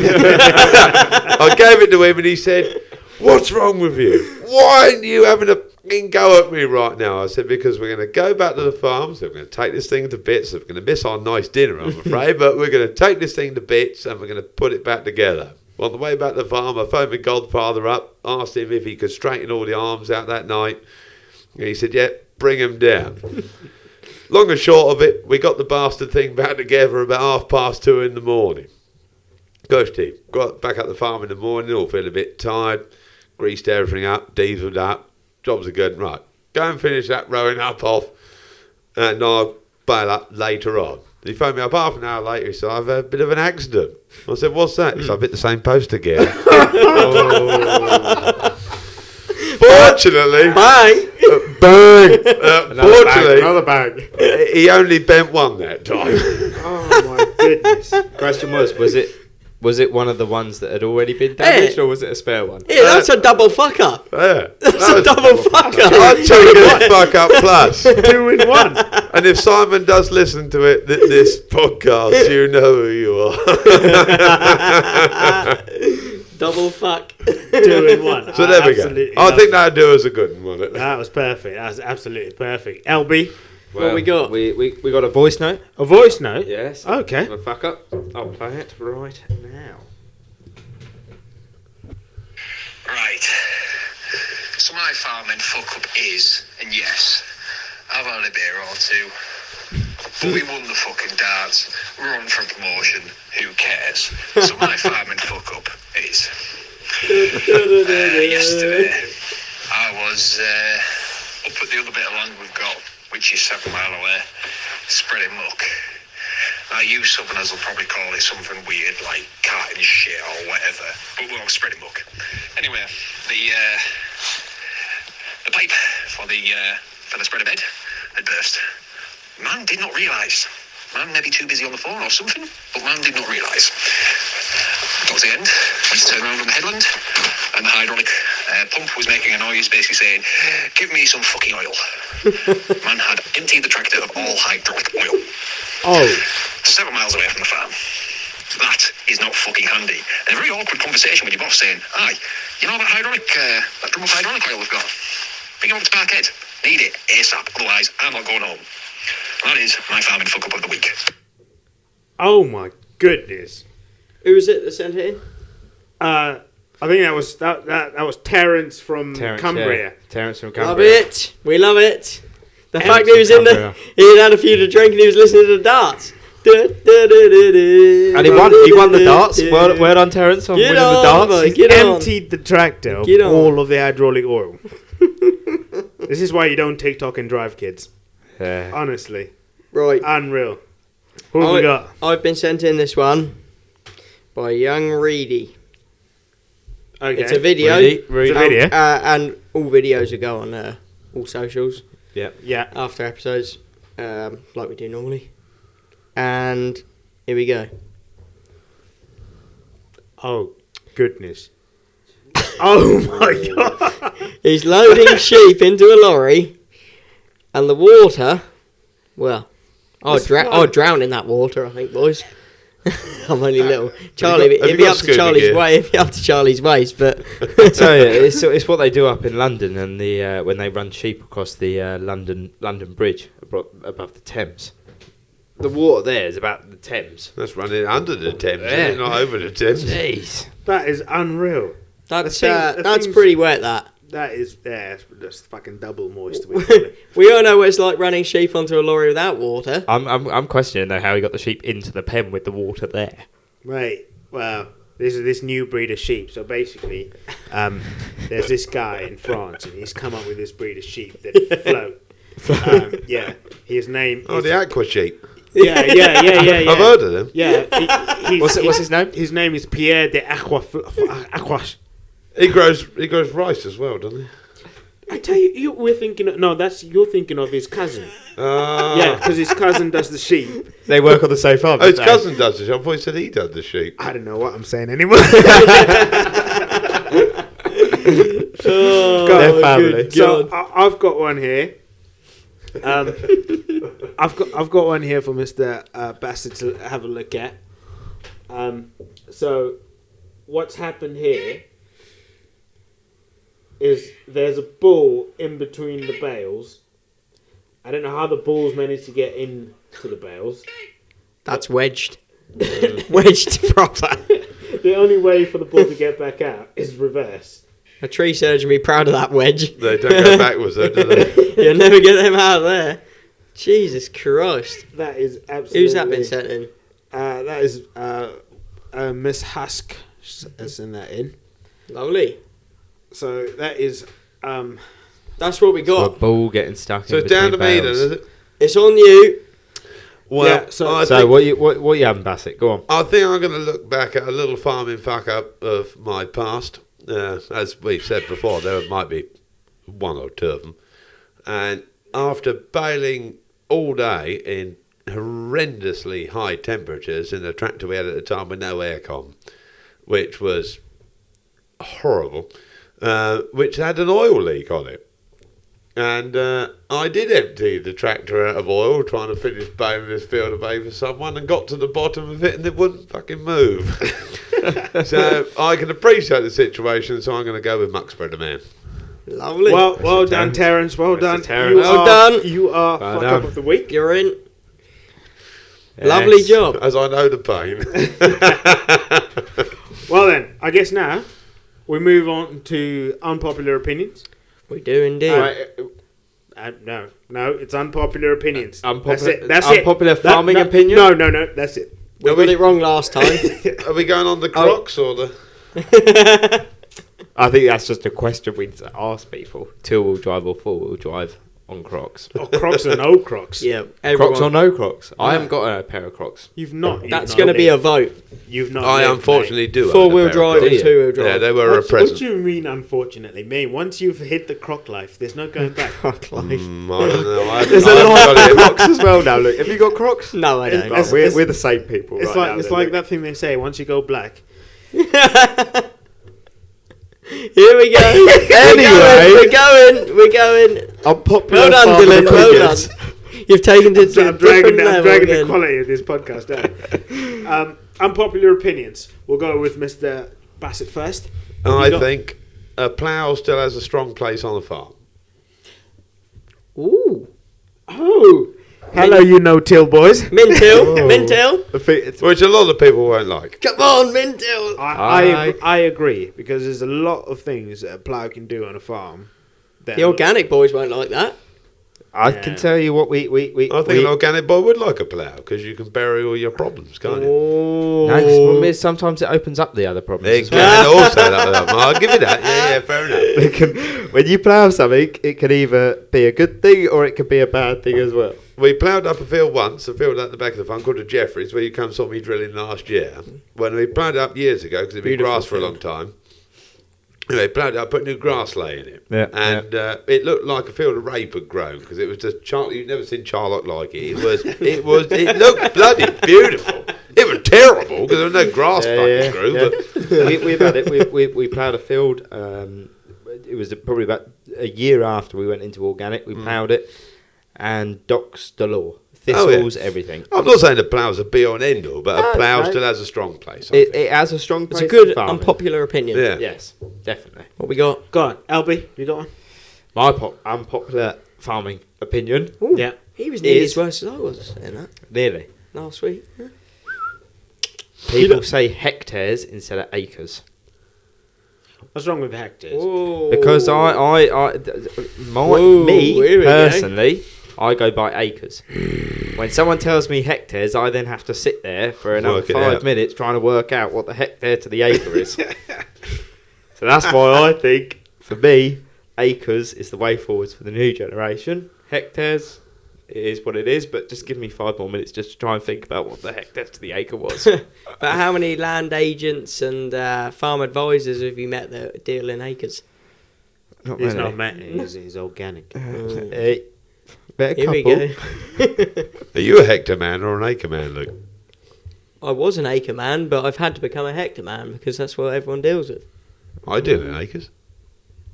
gave it to him and he said, what's wrong with you? Why aren't you having a fucking go at me right now? I said, because we're going to go back to the farm, so we're going to take this thing to bits. So we're going to miss our nice dinner, I'm afraid, but we're going to take this thing to bits and we're going to put it back together. On the way back to the farm, I phoned my godfather up, asked him if he could straighten all the arms out that night. And he said, yeah, bring him down. Long and short of it, we got the bastard thing back together about 2:30 in the morning. Gosh, Steve, got back at the farm in the morning, all feeling a bit tired, greased everything up, dieseled up, jobs are good. Right, go and finish that rowing up off, and I'll bail up later on. He phoned me up half an hour later, he said, I've had a bit of an accident. I said, what's that? He said, I've hit the same post again. Oh. 4 Fortunately, Bang! fortunately, Another bag. he only bent one that time. Oh my goodness. Question was it one of the ones that had already been damaged, or was it a spare one? Yeah, that's a double fuck up. Yeah. That's a double fuck up. I'd take it fuck up plus. 2 in 1. And if Simon does listen to it, this podcast, you know who you are. Double fuck. 2 in 1. So there we go. I think that'd do us a good one, wouldn't it? that was perfect. That was absolutely perfect. LB, What we got? We got a voice note. a voice note. Yes. Okay. A fuck up. I'll play it right now. Right. So my farming fuck up is, and yes, I've had a beer or two, but we won the fucking darts. We're on for promotion. Who cares? So my farming fuck up is. Yesterday, I was up at the other bit of land we've got, which is 7 mile away, spreading muck. Now, you southerners will probably call it something weird like carting shit or whatever, but we're all spreading muck. Anyway, the pipe for the spreader bed had burst. Man did not realise. Man may be too busy on the phone or something, but man did not realise. Got to the end, went to turn around on the headland, and the hydraulic pump was making a noise basically saying, "Give me some fucking oil." Man had emptied the tractor of all hydraulic oil. Oh. 7 miles away from the farm. That is not fucking handy. And a very awkward conversation with your boss saying, "Aye, you know that that drum of hydraulic oil we've got? Bring it up to Parkhead. Need it ASAP, otherwise I'm not going home." That is my farming fuck up of the week. Oh my goodness. Who was it that sent it in? I think that was Terence from Cumbria. Yeah. Terence from Love Cumbria. it. We love it. The And fact he was in Cumbria. he had a few to drink and he was listening to the darts. And he won the darts. Well done, Terence, on Get winning the on, darts. boy, get on. Emptied the tractor of Get on. all of the hydraulic oil. This is why you don't TikTok and drive, kids. Yeah. Honestly. Right. Unreal. Who have we got? I've been sent in this one by Young Reedy. Okay. It's a video. Reedy. It's a video. And all videos will go on all socials Yeah. after episodes, like we do normally. And here we go. Oh, goodness. Oh my god. He's loading sheep into a lorry, and the water, well, I'd drown in that water, I think, boys. I'm only little. Charlie, have you it'd be got up to scuba Charlie's gear? way. It'd be up to Charlie's waist, but So yeah, it's what they do up in London, and the when they run sheep across the London Bridge above the Thames. The water there is about the Thames. That's running under the Thames, Yeah. isn't it? Not over the Thames. Jeez. That is unreal. that's the that's thing's- pretty wet. That That is, that's fucking double moist. we all know what it's like running sheep onto a lorry without water. I'm questioning though how he got the sheep into the pen with the water there. Right. Well, this is this new breed of sheep. So basically, there's this guy in France, and he's come up with this breed of sheep that float. Yeah, his name. Oh, is, the aqua sheep. yeah. I've heard of them. Yeah. What's his name? His name is Pierre de Aqua. He grows rice as well, doesn't he? I tell you, we're thinking. You're thinking of his cousin. Ah. Yeah, because his cousin does the sheep. They work on the same farm. Oh, his don't they? cousin does the sheep. I thought he said he does the sheep. I don't know what I'm saying anymore. They're family. good So God. I've got one here. I've got one here for Mr. Bassett to have a look at. So what's happened here is there's a bull in between the bales. I don't know how the bull's managed to get into the bales. That's wedged, wedged proper. The only way for the bull to get back out is reverse. A tree surgeon would be proud of that wedge. They don't go backwards, though, do they? You'll never get them out of there. Jesus Christ. That is absolutely. Who's that been sent in? That is Miss Husk has sent that in. Lovely. So that is That's what we A got. bull getting stuck So in it's down to between me then, bales. is it? It's on you. Well, Yeah, so- I So think, what you having, Bassett? Go on. I think I'm going to look back at a little farming fuck up of my past. As we've said before, there might be one or two of them. And after bailing all day in horrendously high temperatures in the tractor we had at the time with no aircon, which was horrible, which had an oil leak on it. And I did empty the tractor out of oil trying to finish bailing this field of hay for someone, and got to the bottom of it and it wouldn't fucking move. So I can appreciate the situation, so I'm going to go with Muck Spreader Man. Lovely. Well done, Terence. Well done. Terence. Well done. You are Well fuck done. up of the week. You're in. Yes. Lovely job. As I know the pain. Well then, I guess now we move on to unpopular opinions. We do indeed. No, it's unpopular opinions. Unpopular- That's it. unpopular farming opinion? No, that's it. We got it wrong last time. Are we going on the Crocs or the... I think that's just a question we ask people. 2-wheel drive or 4-wheel drive on Crocs. Oh, Crocs or no Crocs? Yeah, Crocs or everyone. no Crocs? I haven't got a pair of Crocs. You've not. That's going to be a vote. You've not. I lived, unfortunately do. own a Four-wheel pair of drive Crocs. and two-wheel drive. Yeah, they mate. were a What present. do you mean, unfortunately? Mean once you've hit the Croc life, there's no going back. Croc life. I don't know. I There's a haven't lot got of it. Crocs as well now. Look, have you got Crocs? No, I don't. It's- We're the same people. It's right like now, it's then, like look. that thing they say. Once you go black, Here we go. Anyway. we're going. Unpopular Well done, farming Dylan. Well opinions. done. You've taken it to a I'm dragging, different I'm level dragging the again. quality of this podcast down. Unpopular opinions. We'll go with Mr. Bassett first. What have I you got? think a plough still has a strong place on the farm. Ooh. Oh, hello, you no-till boys. Mintil. Mintil. Which a lot of people won't like. Come on, Mintil. I agree, because there's a lot of things that a plough can do on a farm. that- The organic boys won't like that. I Yeah. can tell you what we I think an organic boy would like a plough because you can bury all your problems, can't you? Oh. No, 'cause the problem is sometimes it opens up the other problems. It as can well. also that. I'll give you that. Yeah, fair enough. It can, when you plough something, it can either be a good thing or it can be a bad thing as well. We ploughed up a field once, a field at the back of the farm called the Jeffreys, where you come saw me drilling last year. When we ploughed it up years ago, because it'd been Beautiful grass for a long time. Anyway, ploughed it up, put new grass lay in it. Yeah, And it looked like a field of rape had grown, because it was just you've never seen Charlotte like it. It looked bloody beautiful. It was terrible, because there was no grass fucking grew, but We've had it. We ploughed a field. It was probably about a year after we went into organic. We ploughed it, and docks galore, thistles, everything. I'm not saying the plough's a be all and end all, but a plough no. still has a strong place. I It, think. it has a strong It's place. a good in farming. unpopular opinion. Yeah. Yes, definitely. What we got? Go on, LB, you got one? My unpopular farming opinion. Ooh, Yeah. He was nearly Is- as worse as I was saying that Nearly. last week. People say hectares instead of acres. What's wrong with hectares? Oh. Because Whoa, me here we go. personally, I go by acres. When someone tells me hectares, I then have to sit there for another Work it 5 out. minutes trying to work out what the hectare to the acre is. So that's why I think, for me, acres is the way forwards for the new generation. Hectares, it is what it is, but just give me 5 more minutes just to try and think about what the hectares to the acre was. But how many land agents and farm advisors have you met that deal in acres? Not He's really. not met. He's organic. Better Here we couple. go. Are you a hectare man or an acre man, Luke? I was an acre man, but I've had to become a hectare man because that's what everyone deals with. I do in acres.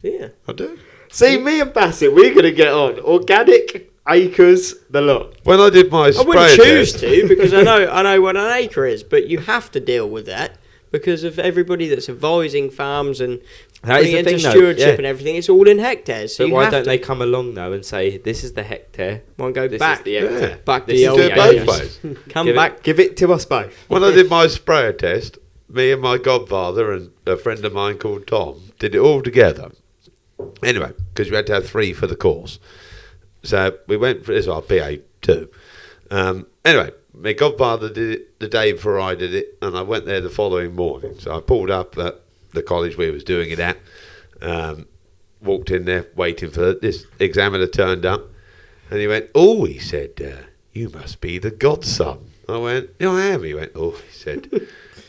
Yeah. I do. See, me and Bassett, we're going to get on. Organic, acres, the lot. When I did my I sprayer wouldn't choose test, to because I know what an acre is, but you have to deal with that because of everybody that's advising farms and That is putting the into thing, though, stewardship yeah. and everything. It's all in hectares. So But you why have don't to they come along, though, and say, this is the hectare, want to go this back, is the hectare. Yeah. back to This the is old do it both days. ways. Come Give back. give it to us both. When I did my sprayer test, me and my godfather and a friend of mine called Tom did it all together. Anyway, because we had to have 3 for the course. So we went for this, well, BA2. Anyway, my godfather did it the day before I did it, and I went there the following morning. So I pulled up at the college we was doing it at, walked in there waiting for this examiner turned up, and he went, "Oh," he said, "you must be the godson." I went, "Yeah, I am." He went, "Oh," he said,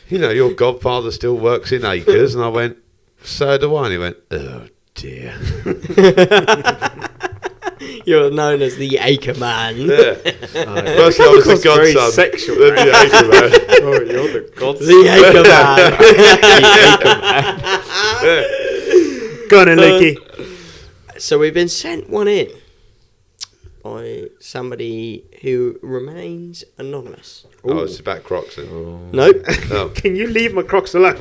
"you know, your godfather still works in acres." And I went, "So do I." And he went, "Oh, dear. You're known as the Acre Man. Yeah. Firstly, I was the very godson. sexual, Then the acre man. Oh, you're the godson. The Acre Man. Go on, then, Lukey. So we've been sent one in by somebody who remains anonymous. Oh, it's about Crocs then. Nope. Oh. Can you leave my Crocs alone?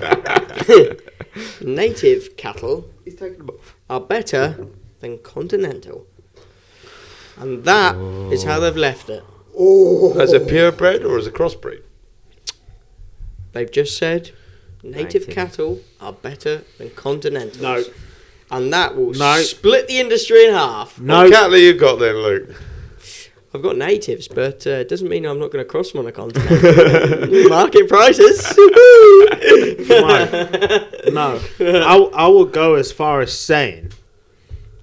Native cattle He's taking them off. are better than continental. And that is how they've left it. As a purebred or as a crossbreed? They've just said native Native. cattle are better than continentals. No. And that will No. split the industry in half. No. What cattle you got then, Luke? I've got natives, but it doesn't mean I'm not going to cross them on a continent. Market prices. No. I will go as far as saying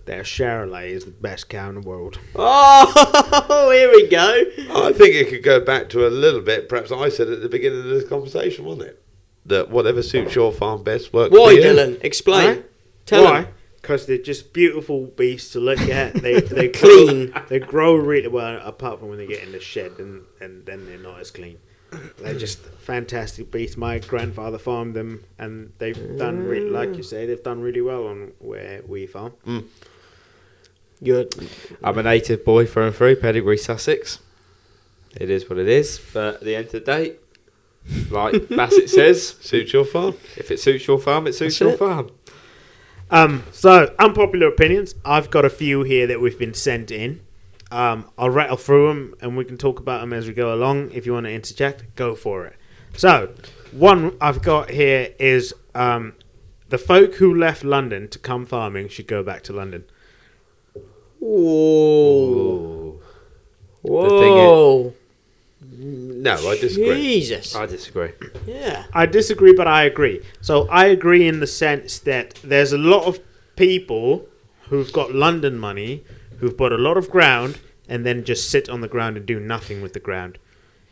that Charolais is the best cow in the world. Oh, here we go. I think it could go back to a little bit. Perhaps I said at the beginning of this conversation, wasn't it? That whatever suits your farm best works Why, for you. Dylan? Explain. Right? Tell Why? him. Because they're just beautiful beasts to look at. They Clean. They grow really well, apart from when they get in the shed, and then they're not as clean. They're just fantastic beasts. My grandfather farmed them, and they've done, like you say, they've done really well on where we farm. You're, I'm a native boy through and through, pedigree Sussex. It is what it is, but at the end of the day, like Bassett says, Suits your farm. if it suits your farm, it suits That's your it. farm. So unpopular opinions. I've got a few here that we've been sent in. I'll rattle through them, and we can talk about them as we go along. If you want to interject, go for it. So, one I've got here is the folk who left London to come farming should go back to London. whoa. Ooh. Whoa. No, I disagree. Jesus. I disagree. Yeah. I disagree, but I agree. So I agree in the sense that there's a lot of people who've got London money, who've bought a lot of ground, and then just sit on the ground and do nothing with the ground.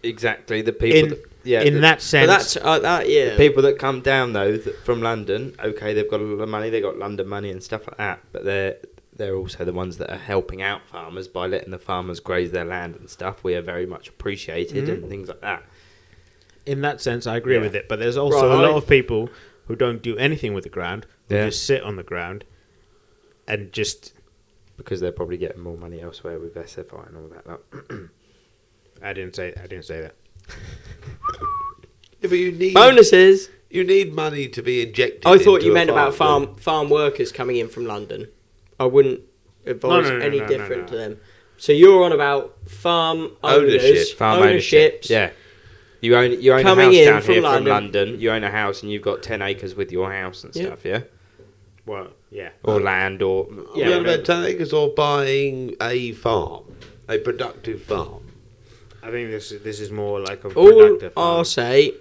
Exactly. The people In that But sense, that's, that, yeah. people that come down though from London, okay, they've got a lot of money, they've got London money and stuff like that, but they're also the ones that are helping out farmers by letting the farmers graze their land and stuff. We are very much appreciated and things like that. in that sense, I agree Yeah. with it. But there's also a Right. lot of people who don't do anything with the ground, who Yeah. just sit on the ground and just. Because they're probably getting more money elsewhere with SFI and all that. I didn't say that. Yeah, but you need money to be injected. I thought into you a meant about farm. farm workers coming in from London. I wouldn't advise No, any no, different no. to them. So you're on about farm owners, Ownership. Farm ownerships. ownership. Yeah. You own Coming a in house down from here London. from London. You own a house and you've got 10 acres with your house and Yeah. stuff, yeah? Well, yeah. Or land or... Are we on about 10 acres or buying a farm? A productive farm? I think this is more like a All productive I'll farm. say,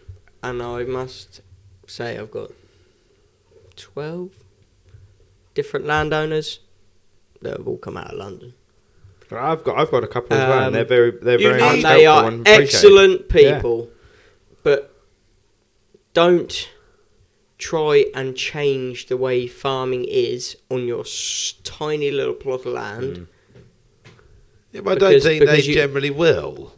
and I must say I've got 12 different landowners that have all come out of London. I've got a couple as well, and they're very You much need- And they helpful are and appreciated. excellent people, but don't try and change the way farming is on your tiny little plot of land. Yeah, but I don't think they because you- generally will,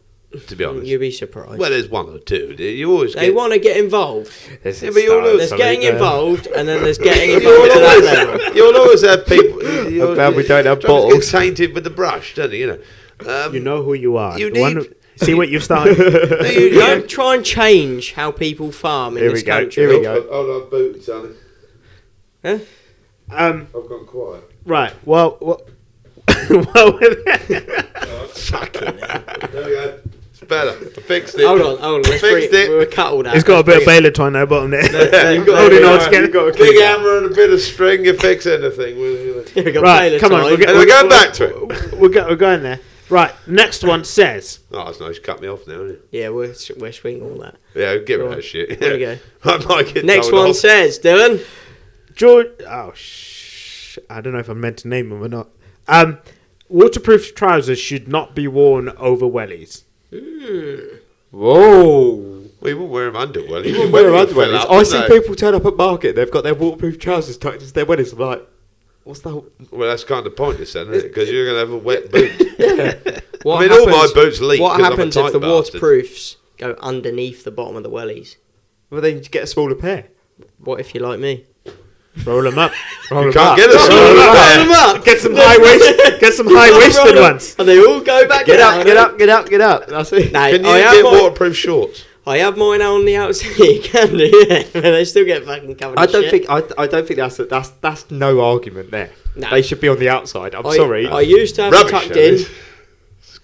to be honest. You'd be surprised. Well, there's one or two. You always They get... want to get involved. There's Yeah, but you'll style, There's something getting there. involved, and then there's getting You'll involved to that always, level. you'll always have people... I'm glad we don't have Get bottles. tainted with the brush, don't you? You know who you are. You The one need- who- see what you've started. Don't try and change how people farm in Here this we go, country. here we go. Hold on, boots, sonny. Huh? I've gone quiet. Right. Well, There we go. It's better. I fixed it. Hold on. Let's Fixed bring it. We were cut all that. it's got a bit of Let's baler twine on the bottom there. You've got Holding a on big- together. you've got a big hammer and a bit of string. You fix anything. bring it. We got Right, Baylor come on, time. we'll get- And we're going back to it. We're going there. Right. Next one says. Oh, it's nice. You cut me off now, isn't it? Yeah, we're swinging all that. Yeah, get rid Go of on. that shit. There we go. I might get Next told one off. says, Dylan. George, I don't know if I'm meant to name them or not. Waterproof trousers should not be worn over wellies. Whoa. We won't wear them under well. You can wear underwears. I see people turn up at market, they've got their waterproof trousers tucked into their wellies. I'm like, what's the whole? Well, that's kind of pointless, then, isn't it? Because you're going to have a wet boot. What I mean, all my boots leak. What 'cause I'm a happens if tight the bastard. waterproofs go underneath the bottom of the wellies? Well, then you get a smaller pair. What if you're like me? Roll them up. Roll You them can't up. get a smaller pair. up! Get some high-waisted ones. And they all go back Get down. up, get up, get up, get up. That's it. No, Can you I get have mine- waterproof shorts? I have mine on the outside. You can do, yeah. But they still get fucking covered in I don't shit. think I don't think that's no argument there. No. They should be on the outside. I'm sorry. I used to have Rubbish, it tucked that in is.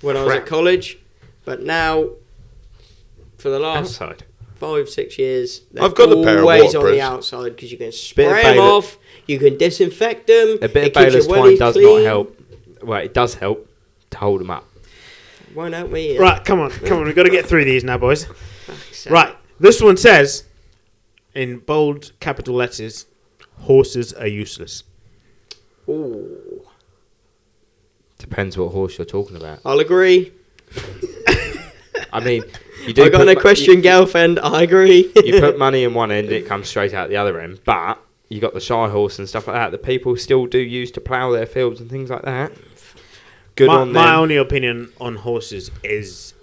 when I was at Crap. college, but now, for the last outside. 5-6 years, they're I've got a pair of always on the waterproofs. outside because you can Bit of spray them Baylor- off, you can disinfect them. A bit it of keeps Baylor's your twine wellies does clean. not help. Well, it does help to hold them up. Won't help me. Right, come on. We've got to get through these now, boys. So- Right, this one says, in bold capital letters, horses are useless. Ooh, Depends what horse you're talking about. I'll agree. I mean, you do. I got put an mo- equestrian girlfriend. I agree. You put money in one end, it comes straight out the other end. But you got the shy horse and stuff like that that people still do use to plough their fields and things like that. Good on My them. only opinion on horses is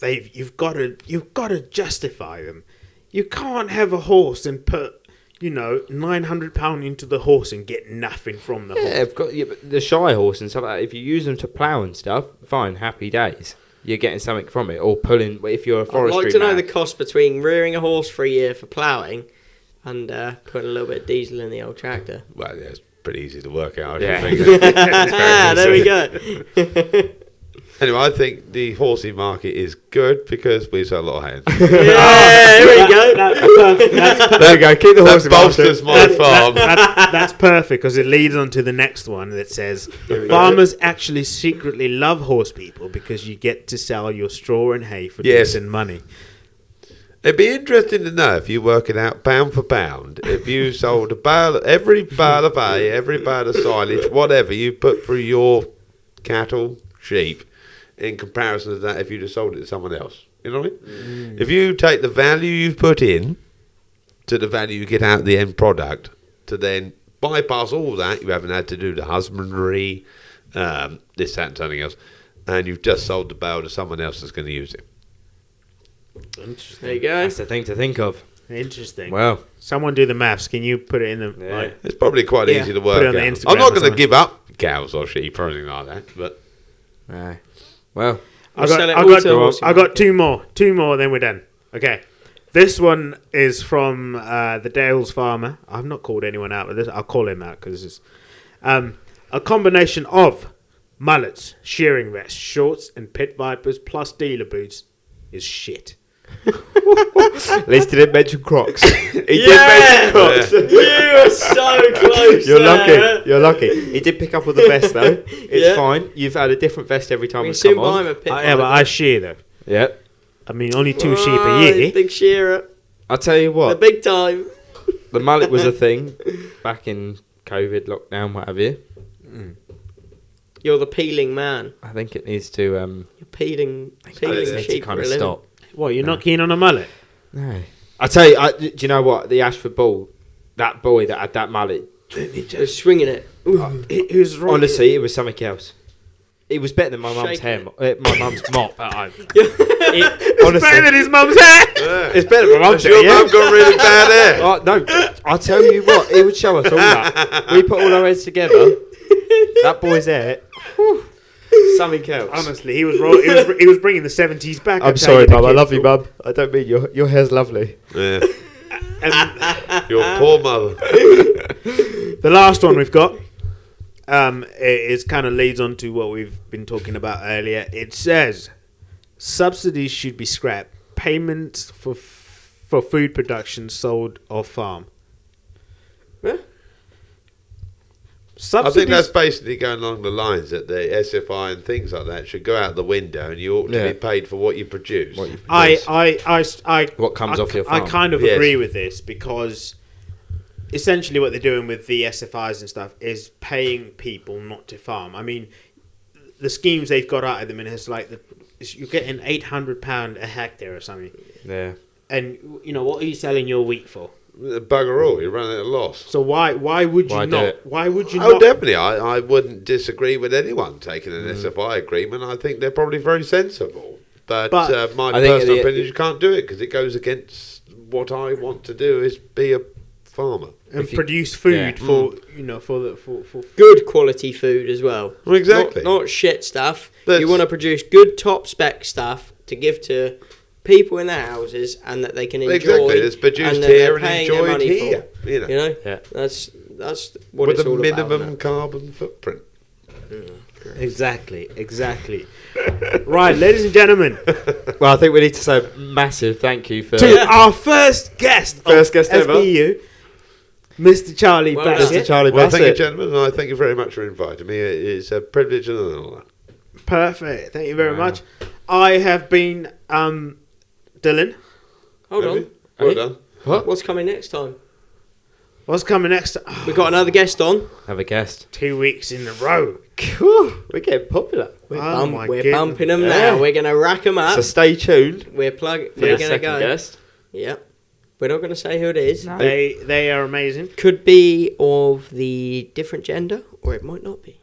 you've got to justify them. You can't have a horse and put £900 into the horse and get nothing from the Yeah, horse. I've got but the shy horse and stuff like that. If you use them to plough and stuff, fine, happy days. You're getting something from it, or pulling. If you're a I'd forestry like to know man. the cost between rearing a horse for a year for ploughing and putting a little bit of diesel in the old tractor. Well, yeah, it's pretty easy to work out. Yeah. I think. There we go. Anyway, I think the horsey market is good because we sell a lot of hands. Yeah, there we go. There you go. Keep the horse That in mind. bolsters my farm. That's perfect because it leads on to the next one that says farmers actually secretly love horse people because you get to sell your straw and hay for Yes. decent money. It'd be interesting to know if you work it out pound for pound. If you sold every bale of hay, every bale of silage, whatever you put through your cattle, sheep, in comparison to that, if you just sold it to someone else, you know what I mean? If you take the value you've put in to the value you get out of the end product, to then bypass all that, you haven't had to do the husbandry, this, that, and something else, and you've just sold the bale to someone else that's going to use it. There you go. That's the thing to think of. Interesting. Well, Someone do the maths. Can you put it in the Yeah. like, It's probably quite Yeah. easy to Put it work on the out. Instagram I'm not or going to something. give up cows or sheep or anything like that, but aye. Well, I sell it got, all I to the got, horsey I got two more, then we're done. Okay. This one is from the Dales farmer. I've not called anyone out with this. I'll call him out because it's a combination of mullets, shearing vests, shorts, and pit vipers plus dealer boots is shit. at least he didn't mention Crocs. He did Yeah! mention Crocs. You are so close. You're there. lucky. You're lucky. He did pick up with the vest though. It's Yeah. fine. You've had a different vest every time We it's soon come buy him on. a pit. Yeah, but I shear though. Yeah. I mean, only 2 sheep a Oh, year. Big shearer. I'll tell you The what. big time. The mullet was a thing back in COVID lockdown, what have you. You're the peeling man. I think it needs to You're peeling it needs to sheep kind for of a living. stop. What, you're not keen on a mullet? No. I tell you, do you know what? The Ashford Bull, that boy that had that mullet, Just swinging it. He was right. honestly, it was something else. It was better than my mum's Shaking hair, my mum's mop at home. It's Honestly, better than his mum's hair. it's better than my mum's hair. your Yeah? mum got really bad hair. Oh, no, I'll tell you what, it would show us all that. We put all our heads together. That boy's hair, whew, something else. Honestly, he was right. He was bringing the 70s back. I'm sorry, Mum. I love you, Mum. I don't mean your hair's lovely. Yeah. And Your poor mother. the last one we've got is kind of leads on to what we've been talking about earlier. It says subsidies should be scrapped. Payments for food production sold off farm. Huh? I Subsidies. think that's basically going along the lines that the SFI and things like that should go out the window, and you ought to Yeah. be paid for what you produce. What you I What comes off your I farm. kind of Yes. agree with this because essentially what they're doing with the SFIs and stuff is paying people not to farm. I mean, the schemes they've got out of them, and it's like you're getting £800 a hectare or something. Yeah. And you know what are you selling your wheat for? bugger all. You're running at a loss. So why would you Why do not? it? Why would you Oh, not? definitely. I wouldn't disagree with anyone taking an SFI agreement. I think they're probably very sensible. But my I think personal opinion is you can't do it because it goes against what I want to do is be a farmer. And If you- produce food yeah. for you know for Good quality food as well. Well, exactly. Not shit stuff. That's- You want to produce good top spec stuff to give to people in their houses and that they can enjoy. Exactly. It's produced and that here they're and paying their enjoyed money here. for. You know, You know, Yeah. that's what with it's a all minimum about. carbon footprint. exactly. Right, ladies and gentlemen, Well, I think we need to say a massive thank you for to our first guest, First of guest ever. SBU, Mr. Charlie Well Bassett. Mr. Charlie Well, thank you, Bassett. gentlemen, and I thank you very much for inviting me. It's a privilege and an honour. Perfect. Thank you very Wow. much. I have been Dylan. Hold Maybe? on. Well Hey? done. What's coming next time? What's coming next? We got another guest on. Have a guest. 2 weeks in a row. Cool. We're getting popular. Oh my We're goodness. bumping them Yeah. now. We're gonna rack them up. So stay tuned We're for We're the gonna second go. guest. Yep. We're not gonna say who it is. No. They are amazing. Could be of the different gender, or it might not be.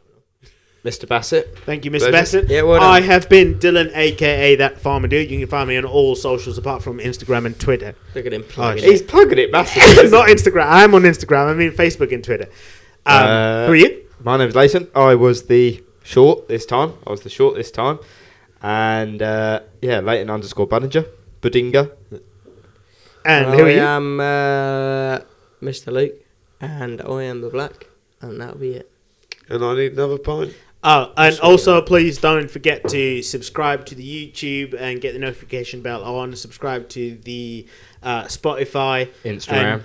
Mr. Bassett. Thank you, Mr. Pleasure. Bassett. Yeah, well done. I have been Dylan, aka That Farmer Dude. You can find me on all socials apart from Instagram and Twitter. Look at him plugging shit. He's it. plugging it massively. Not Instagram. I'm on Instagram. I mean Facebook and Twitter. Who are you? My name's Layton. I was the short this time. And yeah, Layton _ Budinger. Budinga. And who are I you? am Mr. Luke, and I am the Black, and that'll be it. And I need another pint. Oh, and also please don't forget to subscribe to the YouTube and get the notification bell on. Subscribe to the Spotify, Instagram.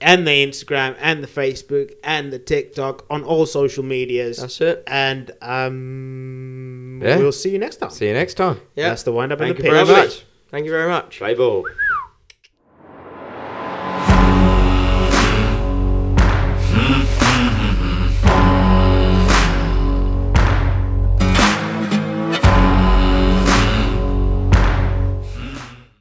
and the Instagram, and the Facebook, and the TikTok on all social medias. That's it. And Yeah. we'll see you next time. See you next time. Yeah. That's the wind up and Thank the you pitch. very much. Thank you very much. Play ball.